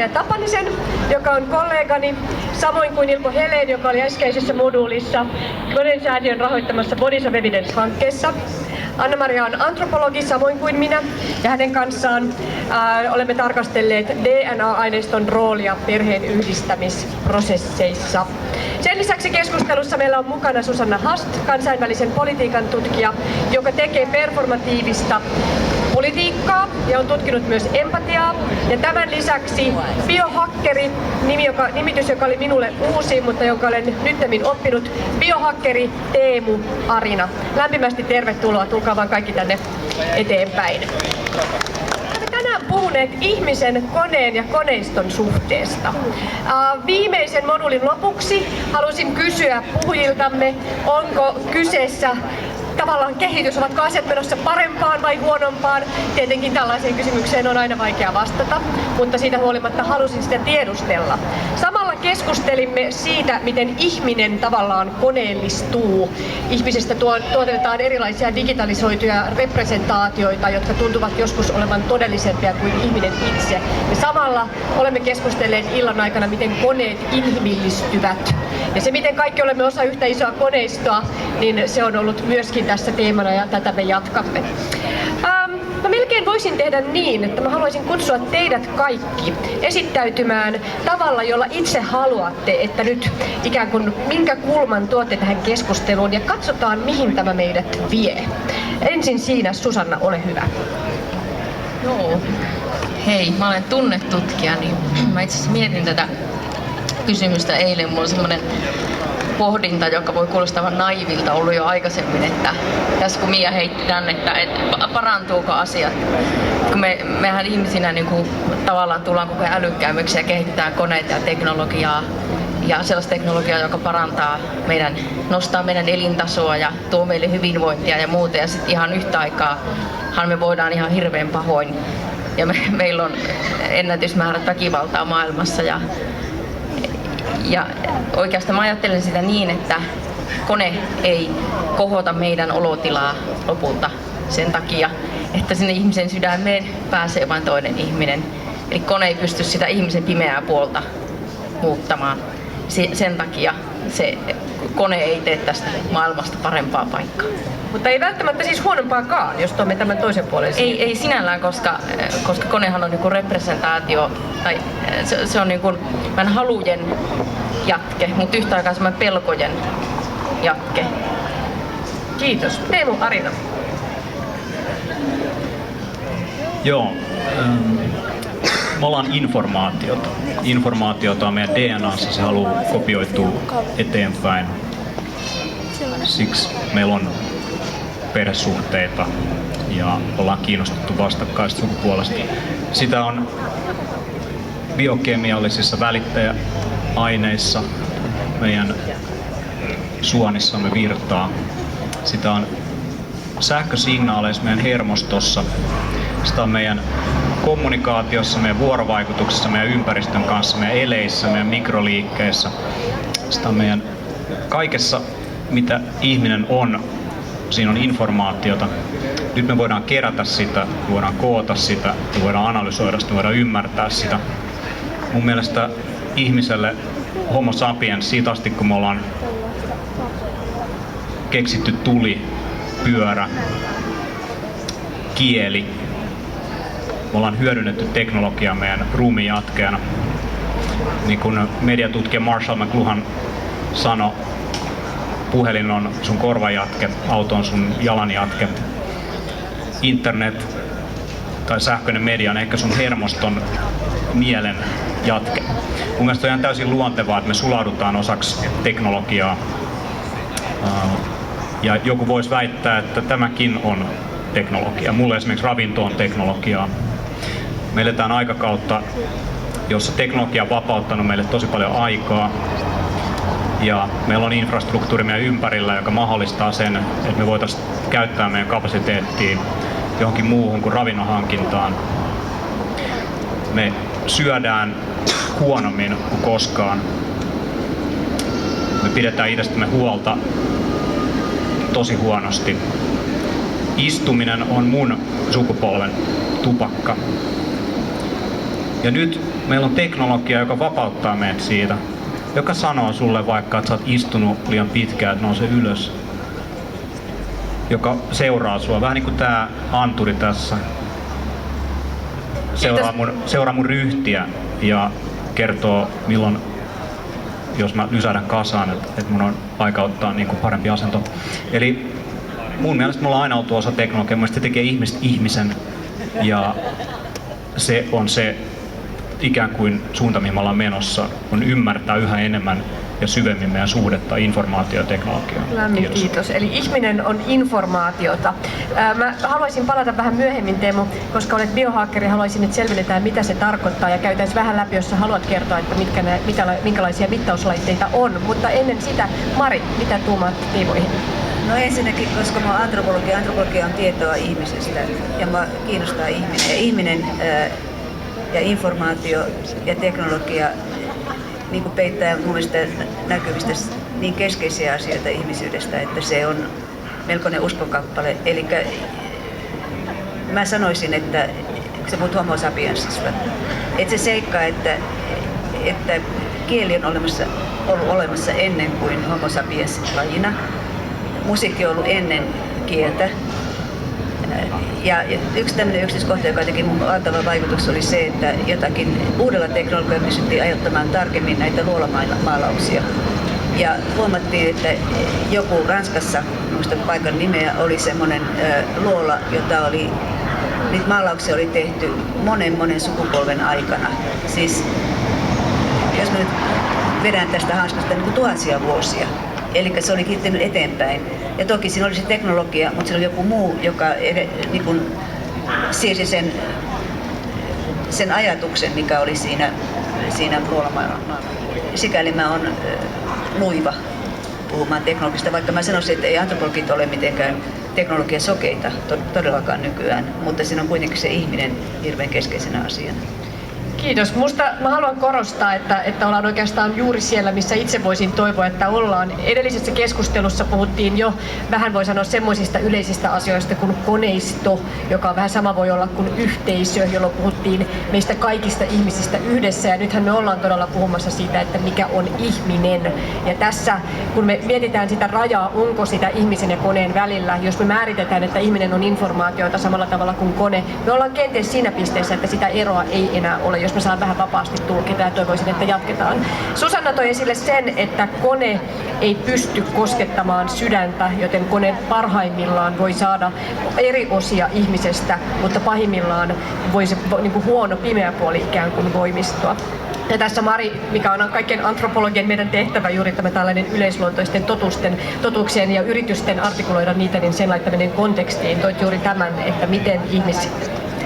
Anna-Maria Tapanisen, joka on kollegani, samoin kuin Ilpo Heleen, joka oli äskeisessä moduulissa Koneen-säätiön rahoittamassa Bodies of Evidence-hankkeessa. Anna-Maria on antropologi samoin kuin minä, ja hänen kanssaan olemme tarkastelleet DNA-aineiston roolia perheen yhdistämisprosesseissa. Sen lisäksi keskustelussa meillä on mukana Susanna Hast, kansainvälisen politiikan tutkija, joka tekee performatiivista politiikkaa ja on tutkinut myös empatiaa. Ja tämän lisäksi biohakkeri, nimitys joka oli minulle uusi, mutta jonka olen nyttemmin oppinut, biohakkeri Teemu Arina. Lämpimästi tervetuloa, tulkaa vaan kaikki tänne eteenpäin. Olemme tänään puhuneet ihmisen, koneen ja koneiston suhteesta. Viimeisen moduulin lopuksi halusin kysyä puhujiltamme, onko kyseessä tavallaan kehitys, ovatko asiat menossa parempaan vai huonompaan? Tietenkin tällaiseen kysymykseen on aina vaikea vastata, mutta siitä huolimatta halusin sitä tiedustella. Samalla keskustelimme siitä, miten ihminen tavallaan koneellistuu. Ihmisestä tuotetaan erilaisia digitalisoituja representaatioita, jotka tuntuvat joskus olevan todellisempia kuin ihminen itse. Ja samalla olemme keskustelleet illan aikana, miten koneet inhimillistyvät. Ja se, miten kaikki olemme osa yhtä isoa koneistoa, niin se on ollut myöskin tässä teemana ja tätä me jatkamme. Mä melkein voisin tehdä niin, että mä haluaisin kutsua teidät kaikki esittäytymään tavalla, jolla itse haluatte, että nyt ikään kuin minkä kulman tuotte tähän keskusteluun ja katsotaan, mihin tämä meidät vie. Ensin siinä, Susanna, ole hyvä. Joo. Hei, mä olen tunnetutkija, niin mä itse asiassa mietin tätä kysymystä eilen. Mulla on semmoinen pohdinta, joka voi kuulostaa vähän naivilta ollut jo aikaisemmin, että tässä kun Mia heitti tänne, että parantuuko asiat. Kun mehän ihmisinä niin kuin, tavallaan tullaan koko ajan älykkäämmiksi ja kehitetään koneita ja teknologiaa ja sellaista teknologiaa, joka parantaa nostaa meidän elintasoa ja tuo meille hyvinvointia ja muuta. Ja sitten ihan yhtä aikaahan me voidaan ihan hirveän pahoin ja meillä on ennätysmäärät väkivaltaa maailmassa ja oikeastaan mä ajattelen sitä niin, että kone ei kohota meidän olotilaa lopulta sen takia, että sinne ihmisen sydämeen pääsee vain toinen ihminen. Eli kone ei pysty sitä ihmisen pimeää puolta muuttamaan. Sen takia se kone ei tee tästä maailmasta parempaa paikkaa. Mutta ei välttämättä siis huonompaakaan, jos tuomme tämän toisen puolen. Ei sinällään, koska konehan on niinku representaatio, tai se on niinku vähän halujen jatke, mutta yhtä aikaa semmoinen pelkojen jatke. Kiitos. Teemu Arina. Joo. Me ollaan informaatiota. Informaatiota on meidän DNAssa, se haluaa kopioitua eteenpäin. Siksi meillä on perhesuhteita ja ollaan kiinnostuttu vastakkaista sukupuolesta. Sitä on biokemiallisissa välittäjäaineissa meidän suonissamme virtaa. Sitä on sähkösignaaleissa meidän hermostossa. Sitä on meidän kommunikaatiossa, meidän vuorovaikutuksessa, meidän ympäristön kanssa, meidän eleissä, meidän mikroliikkeissä. Sitä on meidän kaikessa, mitä ihminen on. Siinä on informaatiota. Nyt me voidaan kerätä sitä, me voidaan koota sitä, me voidaan analysoida sitä, me voidaan ymmärtää sitä. Mun mielestä ihmiselle homo sapiens siitä asti, kun me ollaan keksitty tuli, pyörä, kieli, me ollaan hyödynnetty teknologiaa meidän ruumiin jatkeena. Niin kuin mediatutkija Marshall McLuhan sanoi, puhelin on sun korvajatke, auto on sun jalanjatke. Internet tai sähköinen media on ehkä sun hermoston mielen jatke. Mun mielestä on ihan täysin luontevaa, että me sulaudutaan osaksi teknologiaa. Ja joku voisi väittää, että tämäkin on teknologia. Mulle esimerkiksi ravinto on teknologiaa. Me eletään aikakautta, jossa teknologia on vapauttanut meille tosi paljon aikaa. Ja meillä on infrastruktuuri meidän ympärillä, joka mahdollistaa sen, että me voitaisiin käyttää meidän kapasiteettia johonkin muuhun kuin ravinnon hankintaan. Me syödään huonommin kuin koskaan. Me pidetään itsestämme huolta tosi huonosti. Istuminen on mun sukupolven tupakka. Ja nyt meillä on teknologia, joka vapauttaa meidät siitä, joka sanoo sulle vaikka, että sä oot istunut liian pitkään, että nouse ylös, joka seuraa sua, vähän niin kuin tää anturi tässä. Seuraa mun ryhtiä ja kertoo milloin, jos mä lysähdän kasaan, että mun on aika ottaa niin kuin parempi asento. Eli mun mielestä me ollaan aina oltu osa teknologiaa, mun mielestä se tekee ihmistä ihmisen ja se on se ikään kuin suunta, mihin me ollaan menossa, on ymmärtää yhä enemmän ja syvemmin meidän suhdetta informaatio- ja teknologiaan. Lämmin kiitos. Eli ihminen on informaatiota. Mä haluaisin palata vähän myöhemmin, Teemu, koska olet biohakkeri, haluaisin, että selvennetään, mitä se tarkoittaa ja käytäisiin vähän läpi, jos sä haluat kertoa, että minkälaisia mittauslaitteita on. Mutta ennen sitä, Mari, mitä tuumaat teemoihin? No ensinnäkin, koska mä oon antropologia on tietoa ihmisestä ja mä kiinnostaa ihminen. Ja ihminen ja informaatio ja teknologia niin kuin peittää mun mielestä näkyvistä niin keskeisiä asioita ihmisyydestä, että se on melkoinen uskonkappale. Eli mä sanoisin, että kun sä puhut homo sapiensista, että se seikka, että kieli on ollut olemassa ennen kuin homo sapiens lajina, musiikki on ollut ennen kieltä. Ja yksi tämmöinen yksityiskohta, joka teki mun valtava vaikutus, oli se, että jotakin uudella teknologialla pystyttiin ajoittamaan tarkemmin näitä luolamaalauksia. Ja huomattiin, että joku Ranskassa, muistan paikan nimeä, oli semmoinen luola, niitä maalauksia oli tehty monen sukupolven aikana. Siis jos mä nyt vedän tästä hanskasta niin kuin tuhansia vuosia. Eli se oli kehittynyt eteenpäin. Ja toki siinä oli se teknologia, mutta siinä oli joku muu, joka niin kuin siirsi sen ajatuksen, mikä oli siinä luolamaailmalla. Sikäli mä oon nuiva puhumaan teknologista, vaikka mä sanoisin, että ei antropologit ole mitenkään teknologiasokeita todellakaan nykyään, mutta siinä on kuitenkin se ihminen hirveän keskeisenä asiana. Kiitos. Mä haluan korostaa, että ollaan oikeastaan juuri siellä, missä itse voisin toivoa, että ollaan. Edellisessä keskustelussa puhuttiin jo vähän voi sanoa semmoisista yleisistä asioista kuin koneisto, joka on vähän sama voi olla kuin yhteisö, jolloin puhuttiin meistä kaikista ihmisistä yhdessä. Ja nythän me ollaan todella puhumassa siitä, että mikä on ihminen. Ja tässä, kun me mietitään sitä rajaa, onko sitä ihmisen ja koneen välillä, jos me määritetään, että ihminen on informaatiota samalla tavalla kuin kone, me ollaan kenties siinä pisteessä, että sitä eroa ei enää ole. Jos mä saan vähän vapaasti tulkita ja toivoisin, että jatketaan. Susanna toi esille sen, että kone ei pysty koskettamaan sydäntä, joten kone parhaimmillaan voi saada eri osia ihmisestä, mutta pahimmillaan voi se niin kuin huono pimeä puoli ikään kuin voimistua. Ja tässä Mari, mikä on kaikkien antropologien meidän tehtävä, juuri tämä tällainen yleisluontoisten totuuksien ja yritysten artikuloida niitä, niin sen laittaminen kontekstiin toit juuri tämän, että miten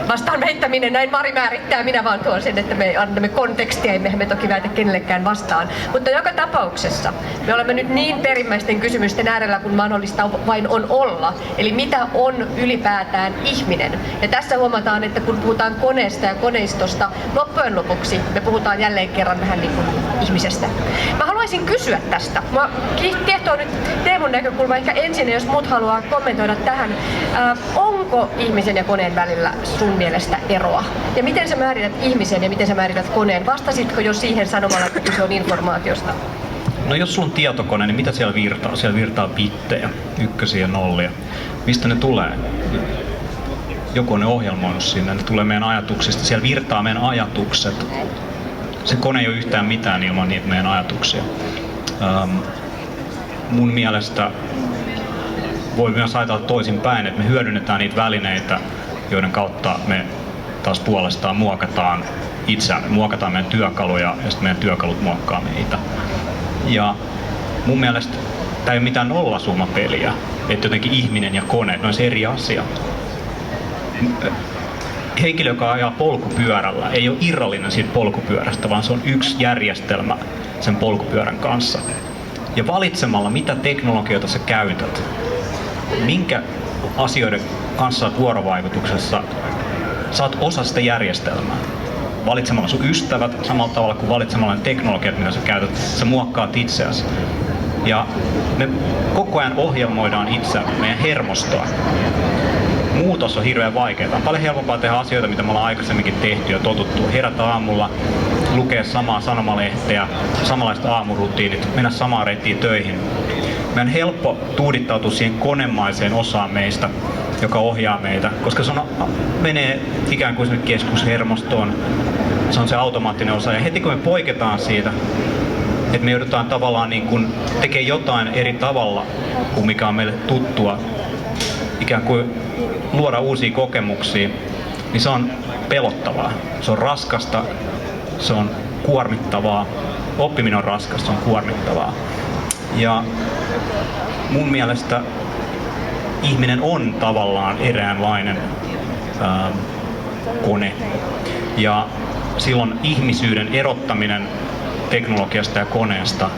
vastaan väittäminen, näin Mari määrittää, minä vaan tuon sen, että me annamme kontekstia, emmehän me toki väitä kenellekään vastaan. Mutta joka tapauksessa me olemme nyt niin perimmäisten kysymysten äärellä, kun mahdollista vain on olla. Eli mitä on ylipäätään ihminen? Ja tässä huomataan, että kun puhutaan koneesta ja koneistosta, loppujen lopuksi me puhutaan jälleen kerran vähän niin kuin ihmisestä. Mä haluaisin kysyä tästä. Mä kiehtoo nyt Teemun näkökulma ehkä ensin, jos muut haluaa kommentoida tähän. Onko ihmisen ja koneen välillä sun mielestä eroa? Ja miten sä määrität ihmisen ja miten sä määrität koneen? Vastasitko jo siihen sanomalla, että kyse on informaatiosta? No jos sulla on tietokone, niin mitä siellä virtaa? Siellä virtaa bittejä, ykkösiä ja nollia. Mistä ne tulee? Joku on ne ohjelmoinut sinne, ne tulee meidän ajatuksista. Siellä virtaa meidän ajatukset. Se kone ei ole yhtään mitään ilman niitä meidän ajatuksia. Mun mielestä voi myös ajatella toisinpäin, että me hyödynnetään niitä välineitä, joiden kautta me taas puolestaan muokataan itseämme, muokataan meidän työkaluja ja sitten meidän työkalut muokkaa meitä. Ja mun mielestä tämä ei ole mitään nollasummapeliä, että jotenkin ihminen ja kone, ne olisi eri asia. Henkilö, joka ajaa polkupyörällä, ei ole irrallinen siitä polkupyörästä, vaan se on yksi järjestelmä sen polkupyörän kanssa. Ja valitsemalla, mitä teknologioita sä käytät, minkä asioiden kanssa vuorovaikutuksessa, sä oot osa sitä järjestelmää. Valitsemalla sun ystävät samalla tavalla kuin valitsemalla ne teknologiat, mitä sä käytät, sä muokkaat itseäsi. Ja me koko ajan ohjelmoidaan itse meidän hermostoa. muutos on hirveän vaikeaa. On paljon helpompaa tehdä asioita, mitä me ollaan aikaisemminkin tehty ja totuttu. Herätä aamulla, lukea samaa sanomalehteä, samanlaiset aamurutiinit, mennä samaan reittiin töihin. Meidän on helppo tuudittautua siihen konemaiseen osaan meistä, joka ohjaa meitä, koska se menee ikään kuin sinne keskushermostoon. Se on se automaattinen osa. Ja heti kun me poiketaan siitä, että me joudutaan tavallaan niin kuin tekemään jotain eri tavalla kuin mikä on meille tuttua, ikään kuin luoda uusia kokemuksia, niin se on pelottavaa. Se on raskasta, se on kuormittavaa. Oppiminen on raskasta, se on kuormittavaa. Ja mun mielestä ihminen on tavallaan eräänlainen kone. Ja silloin ihmisyyden erottaminen teknologiasta ja koneesta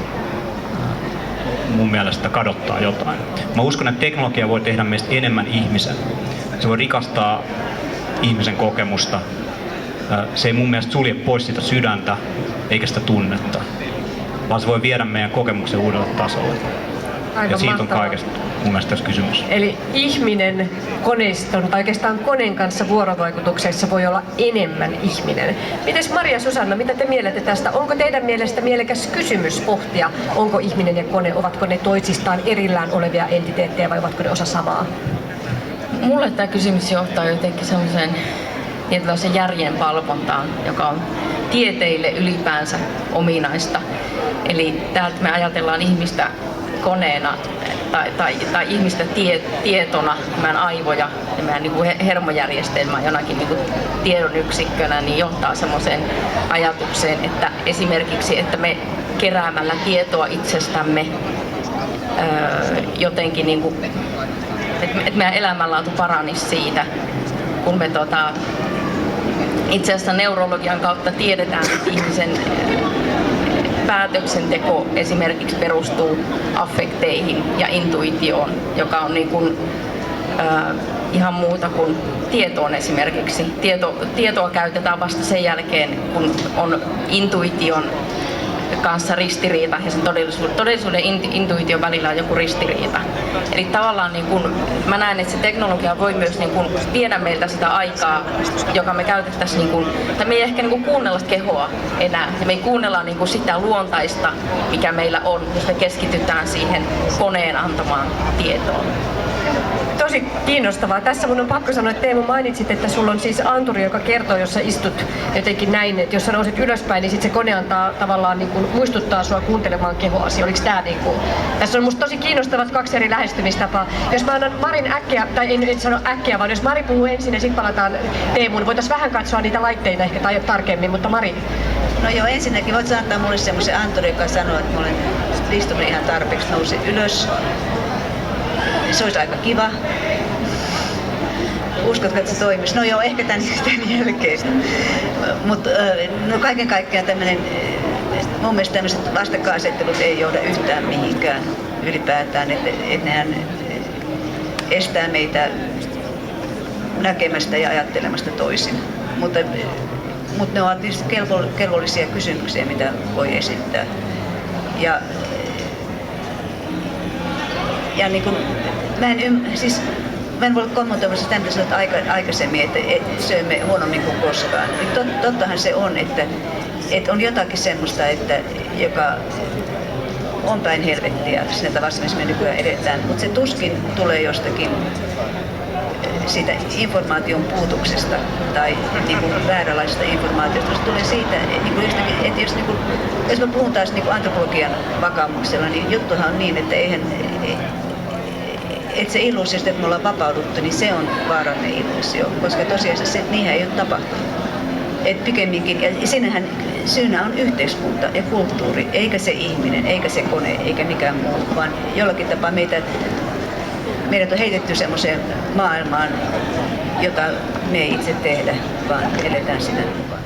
mun mielestä kadottaa jotain. Mä uskon, että teknologia voi tehdä meistä enemmän ihmisen. Se voi rikastaa ihmisen kokemusta. Se ei mun mielestä sulje pois sitä sydäntä eikä sitä tunnetta, vaan se voi viedä meidän kokemuksen uudelle tasolle. Aivan ja siitä mahtavaa. on kaikesta mun mielestä tässä kysymys. Eli ihminen koneiston tai oikeastaan koneen kanssa vuorovaikutuksessa voi olla enemmän ihminen. Mites Maria Susanna, mitä te mielette tästä? Onko teidän mielestä mielekäs kysymys pohtia, onko ihminen ja kone, ovatko ne toisistaan erillään olevia entiteettejä vai ovatko ne osa samaa? Mulle tämä kysymys johtaa jotenkin semmoiseen tietynlaiseen järjenvalvontaan, joka on tieteille ylipäänsä ominaista. Eli täältä me ajatellaan ihmistä koneena tai ihmistä tietona, meidän aivoja ja meidän niin kuin hermojärjestelmä jonakin niin kuin tiedon yksikkönä, niin johtaa semmoiseen ajatukseen, että esimerkiksi, että me keräämällä tietoa itsestämme jotenkin, niin kuin, että meidän elämänlaatu paranisi siitä, kun me itse asiassa neurologian kautta tiedetään, että ihmisen päätöksenteko esimerkiksi perustuu affekteihin ja intuitioon, joka on niin kuin, ihan muuta kuin tietoon esimerkiksi. Tietoa käytetään vasta sen jälkeen, kun on intuition kanssa ristiriita ja sen todellisuuden intuition välillä on joku ristiriita. Eli tavallaan niin kun, mä näen, että se teknologia voi myös niin kun viedä meiltä sitä aikaa, joka me käytettäisiin, niin kun, tai me ei ehkä niin kun kuunnella kehoa enää. Ja me ei kuunnella niin kun sitä luontaista, mikä meillä on, jos me keskitytään siihen koneen antamaan tietoon. Tosi kiinnostavaa. Tässä mun on pakko sanoa, että Teemu mainitsit, että sulla on siis anturi, joka kertoo, jos sä istut jotenkin näin, että jos sä nouset ylöspäin, niin sit se kone antaa tavallaan niin kuin muistuttaa sua kuuntelemaan kehoasi. Oliko tää niin kuin... Tässä on musta tosi kiinnostavat kaksi eri lähestymistapaa. Jos mä annan Marin äkkiä, tai en sano äkkiä, vaan jos Mari puhuu ensin ja sitten palataan Teemuun, niin voitaisiin vähän katsoa niitä laitteita ehkä tai tarkemmin, mutta Mari. No joo, ensinnäkin voit antaa mulle semmoisen anturi, joka sanoo, että mä olen istunut ihan tarpeeksi, nousin ylös. Se olisi aika kiva. Uskotko, että se toimisi? No joo, ehkä tämän jälkeen. Mutta no kaiken kaikkiaan mun mielestä tämmöiset vastakkainasettelut ei johda yhtään mihinkään ylipäätään. Että nehän estää meitä näkemästä ja ajattelemasta toisin. Mutta ne ovat tietysti kelvollisia kysymyksiä, mitä voi esittää. Ja niin kuin, mä en voi olla kommentoimassa tämän, mitä sanoit aikaisemmin, että syömme huonommin kuin koskaan. Tottahan se on, että on jotakin semmoista, joka on päin helvettiä siinä tavassa, missä me nykyään edetään, mutta se tuskin tulee jostakin siitä informaation puutuksesta tai niin kuin vääränlaisesta informaatiosta. Se tulee siitä, että jos me puhun taas niin kuin antropologian vakaumuksella, niin juttuhan on niin, että että se illuusio, että me ollaan vapauduttu, niin se on vaarallinen illuusio, koska tosiasiassa se, niinhän ei ole tapahtunut. Et pikemminkin, ja siinähän syynä on yhteiskunta ja kulttuuri, eikä se ihminen, eikä se kone, eikä mikään muu, vaan jollakin tapaa meidät on heitetty semmoiseen maailmaan, jota me ei itse tehdä, vaan eletään siinä mukaan.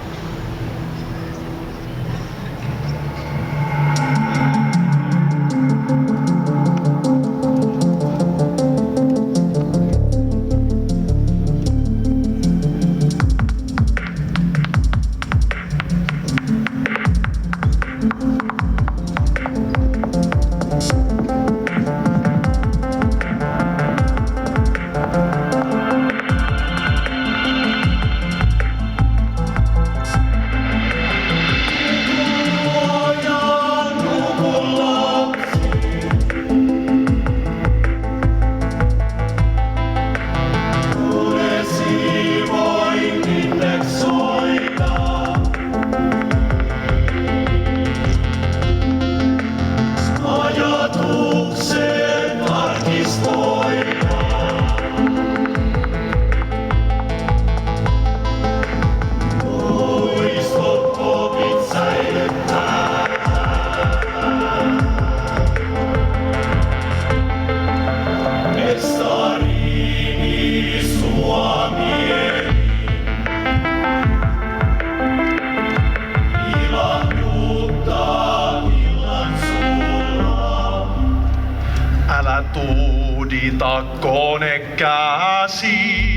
kone käsi.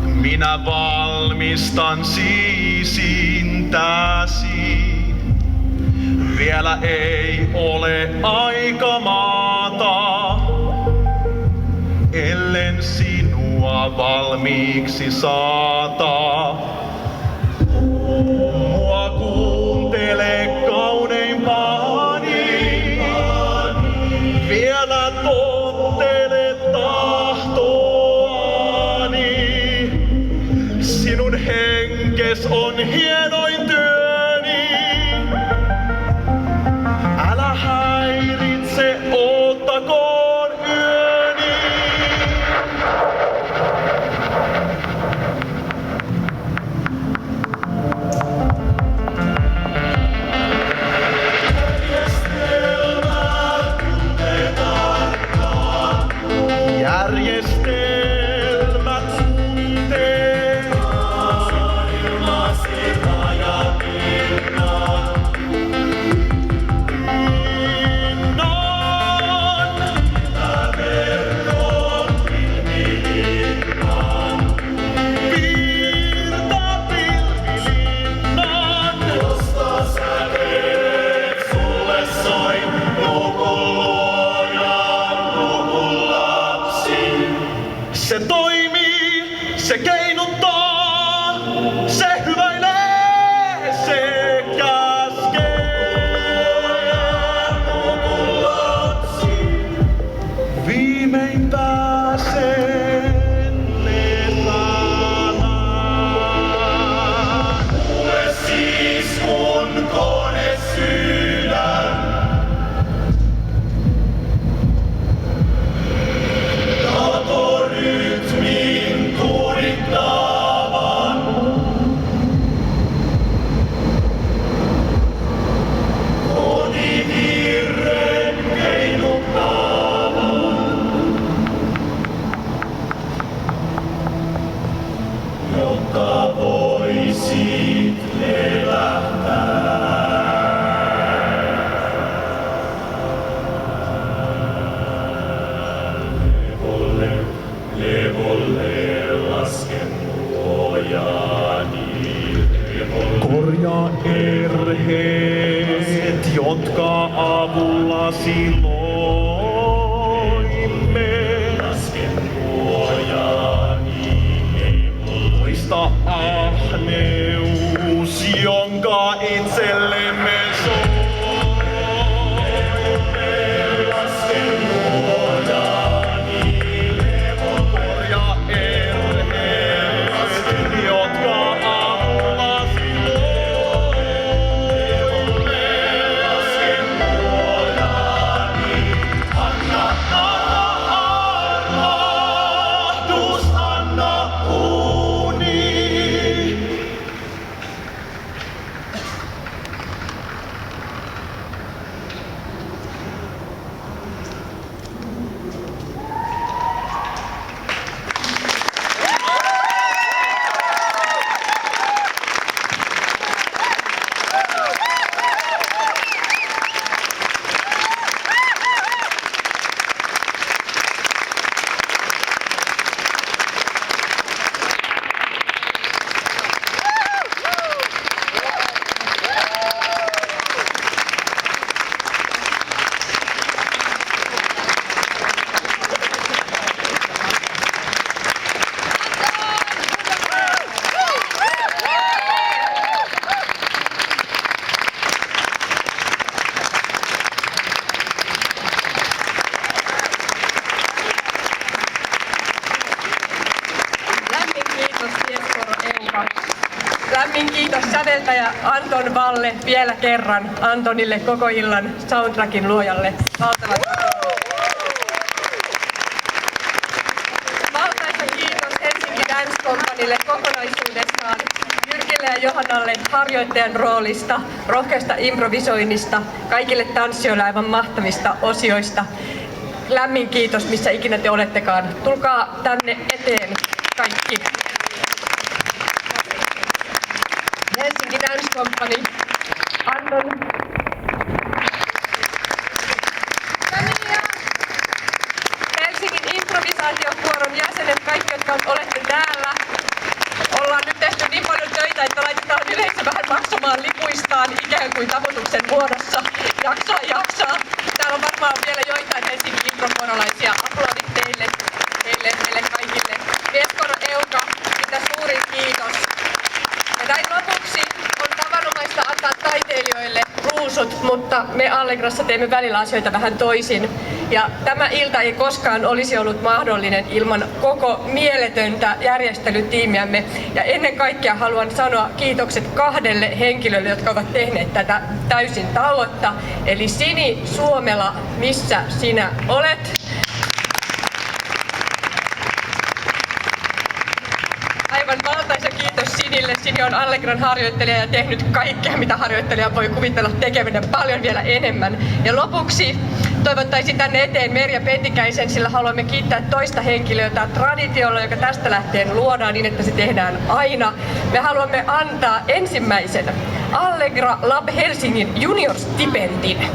Minä valmistan siisintäsi. Vielä ei ole aika maata, ellen sinua valmiiksi saata. Mua kuuntele kauneimpani, vielä tottele tahtoani. Sinun henkes on hienoin työni. Älä häiritse, oottakoon yöni. Järjestelmät tuntee. Ilmasi rajat innan. Innan. Mitä verkon pilvilinnan. Virta pilvilinnan. Josta säteet sulle soin. Nuku luojan, nuku lapsi. Se toimii, se keinuttaa, se hyväilee, se käskee. Nuku lapsi, viimein pääsen lepäämään. Lue siis mun kone sydän. Rytmin kurittavan. Konivirren keinuttavan. Jotta voisit levähtää. Levolle lasken luojani. Korjaa erheet, jotka avullasi loimme. Lasken luojani. Muista ahneus, jonka itsellemme soimme. Lasken luojani. Korjaa erheet, jotka avullasi loimme. Lasken luojani. Anna armahdus, anna uni. Lämmin kiitos säveltäjä Anton Valle vielä kerran. Antonille koko illan soundtrackin luojalle. Valtavat valtaisa kiitos Helsinki Dance Companylle kokonaisuudessaan. Jyrkille ja Johannalle harjoittajan roolista, rohkeasta improvisoinnista, kaikille tanssijoille aivan mahtavista osioista. Lämmin kiitos, missä ikinä te olettekaan. Tulkaa tänne eteen kaikki. Helsinki Dance Company. Anton. jotka olette täällä. Ollaan nyt tehty niin paljon töitä, että laitetaan yleisö vähän maksamaan lipuistaan ikään kuin taputuksen muodossa. Jaksaa. Täällä on varmaan vielä joitain Helsingin mikrofonolaisia. Aplodit teille kaikille. Mieskoro Euka, mitä suuri kiitos. Ja näin lopuksi on tavanomaista antaa taiteilijoille ruusut, mutta me Allegrassa teemme välillä asioita vähän toisin. Ja tämä ilta ei koskaan olisi ollut mahdollinen ilman koko mieletöntä järjestelytiimiämme. Ja ennen kaikkea haluan sanoa kiitokset 2 henkilölle, jotka ovat tehneet tätä täysin tauotta. Eli Sini Suomela, missä sinä olet? Aivan valtaisa kiitos Sinille. Sini on Allegran harjoittelija ja tehnyt kaikkea, mitä harjoittelija voi kuvitella tekevän ja paljon vielä enemmän. Ja lopuksi toivottaisin tänne eteen Merja Pentikäisen, sillä haluamme kiittää toista henkilöä traditiolla, joka tästä lähtien luodaan niin, että se tehdään aina. Me haluamme antaa ensimmäisen Allegra Lab Helsingin junior-stipendin.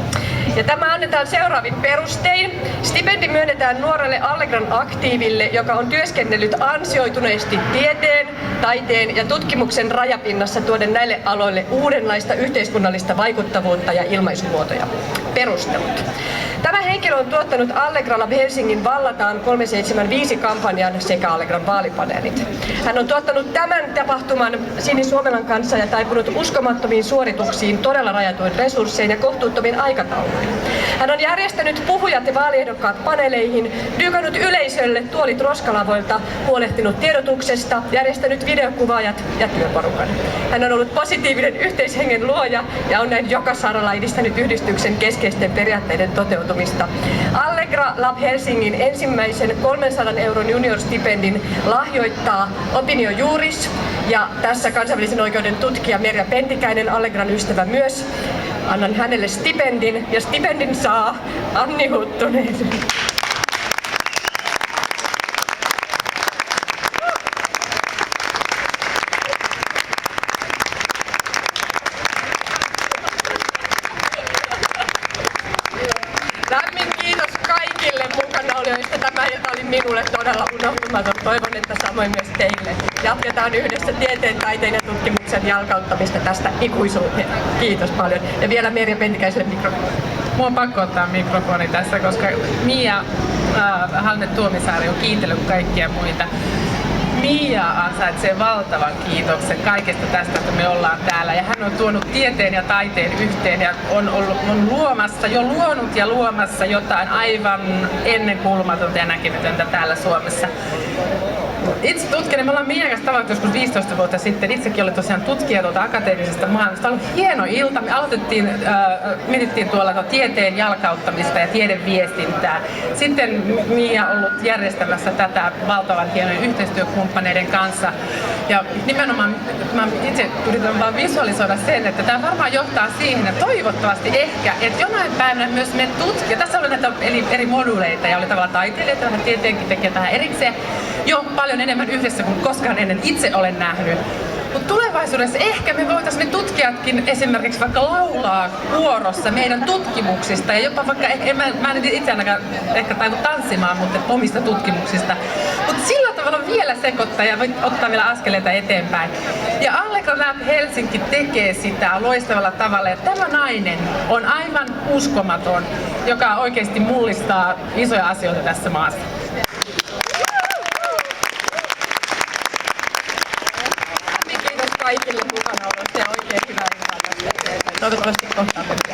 Ja tämä annetaan seuraavin perustein. Stipendi myönnetään nuorelle Allegran aktiiville, joka on työskennellyt ansioituneesti tieteen, taiteen ja tutkimuksen rajapinnassa tuoden näille aloille uudenlaista yhteiskunnallista vaikuttavuutta ja ilmaisumuotoja. Perustelut. Tämä henkilö on tuottanut Allegra Lab Helsingin Vallataan 375-kampanjan sekä Allegran vaalipaneelit. Hän on tuottanut tämän tapahtuman Sini Suomelan kanssa ja taipunut uskomattomiin suorituksiin todella rajatuin resurssein ja kohtuuttomiin aikatauluihin. Hän on järjestänyt puhujat ja vaaliehdokkaat paneeleihin, dyykannut yleisölle tuolit roskalavoilta, huolehtinut tiedotuksesta, järjestänyt videokuvaajat ja työporukan. Hän on ollut positiivinen yhteishengen luoja ja on näin joka saralla edistänyt yhdistyksen keskeisten periaatteiden toteutumista. Allegra Lab Helsingin ensimmäisen 300 € junior-stipendin lahjoittaa Opinio Juris ja tässä kansainvälisen oikeuden tutkija Merja Pentikäinen, Allegran ystävä myös. Annan hänelle stipendin ja stipendin saa Anni Huttunen. Lämmin kiitos kaikille mukanaolijoista. Tämä ilta oli minulle todella unohtumaton. Toivon, että samoin myös teille. Jatketaan yhdessä tieteen, taiteen ja tutkimuksen jalkauttamista tästä ikuisuuteen. Kiitos paljon. Ja vielä Merja Pentikäiselle mikrofoni. Mua on pakko ottaa mikrofoni tässä, koska Mia Halme Tuomisaari on kiitellyt kaikkia muita. Mia ansaitsee valtavan kiitoksen kaikesta tästä, että me ollaan täällä. Ja hän on tuonut tieteen ja taiteen yhteen ja on luomassa, jo luonut ja luomassa jotain aivan ennenkuulumatonta ja näkemätöntä täällä Suomessa. Itse tutkijana, me ollaan Mian kanssa tavattu joskus 15 vuotta sitten. Itsekin olin tosiaan tutkija tuolta akateemisesta maailmasta. Tämä on ollut hieno ilta. Me mietittiin tuolla tieteen jalkauttamista ja tiedeviestintää. Sitten Mia on ollut järjestämässä tätä valtavan hienojen yhteistyökumppaneiden kanssa. Ja nimenomaan mä itse yritän vaan visualisoida sen, että tämä varmaan johtaa siihen, että toivottavasti ehkä, että jonain päivänä myös me tutkijat, tässä oli näitä eri moduuleita ja oli tavallaan taiteilijoita, vähän tieteenkin tekijät vähän erikseen, jo paljon enemmän yhdessä kuin koskaan ennen itse olen nähnyt. Mutta tulevaisuudessa ehkä me voitaisiin me tutkijatkin esimerkiksi vaikka laulaa kuorossa meidän tutkimuksista ja jopa vaikka, mä en itse ainakaan ehkä taivu tanssimaan, mutta omista tutkimuksista. Mutta sillä tavalla vielä sekoittaa ja voi ottaa vielä askeleita eteenpäin. Ja Allegra Lab Helsinki tekee sitä loistavalla tavalla ja tämä nainen on aivan uskomaton, joka oikeasti mullistaa isoja asioita tässä maassa. Kaikille mukana olosta ja oikein hyvää iltaa tästä eteenpäin. Toivottavasti kohtaamme.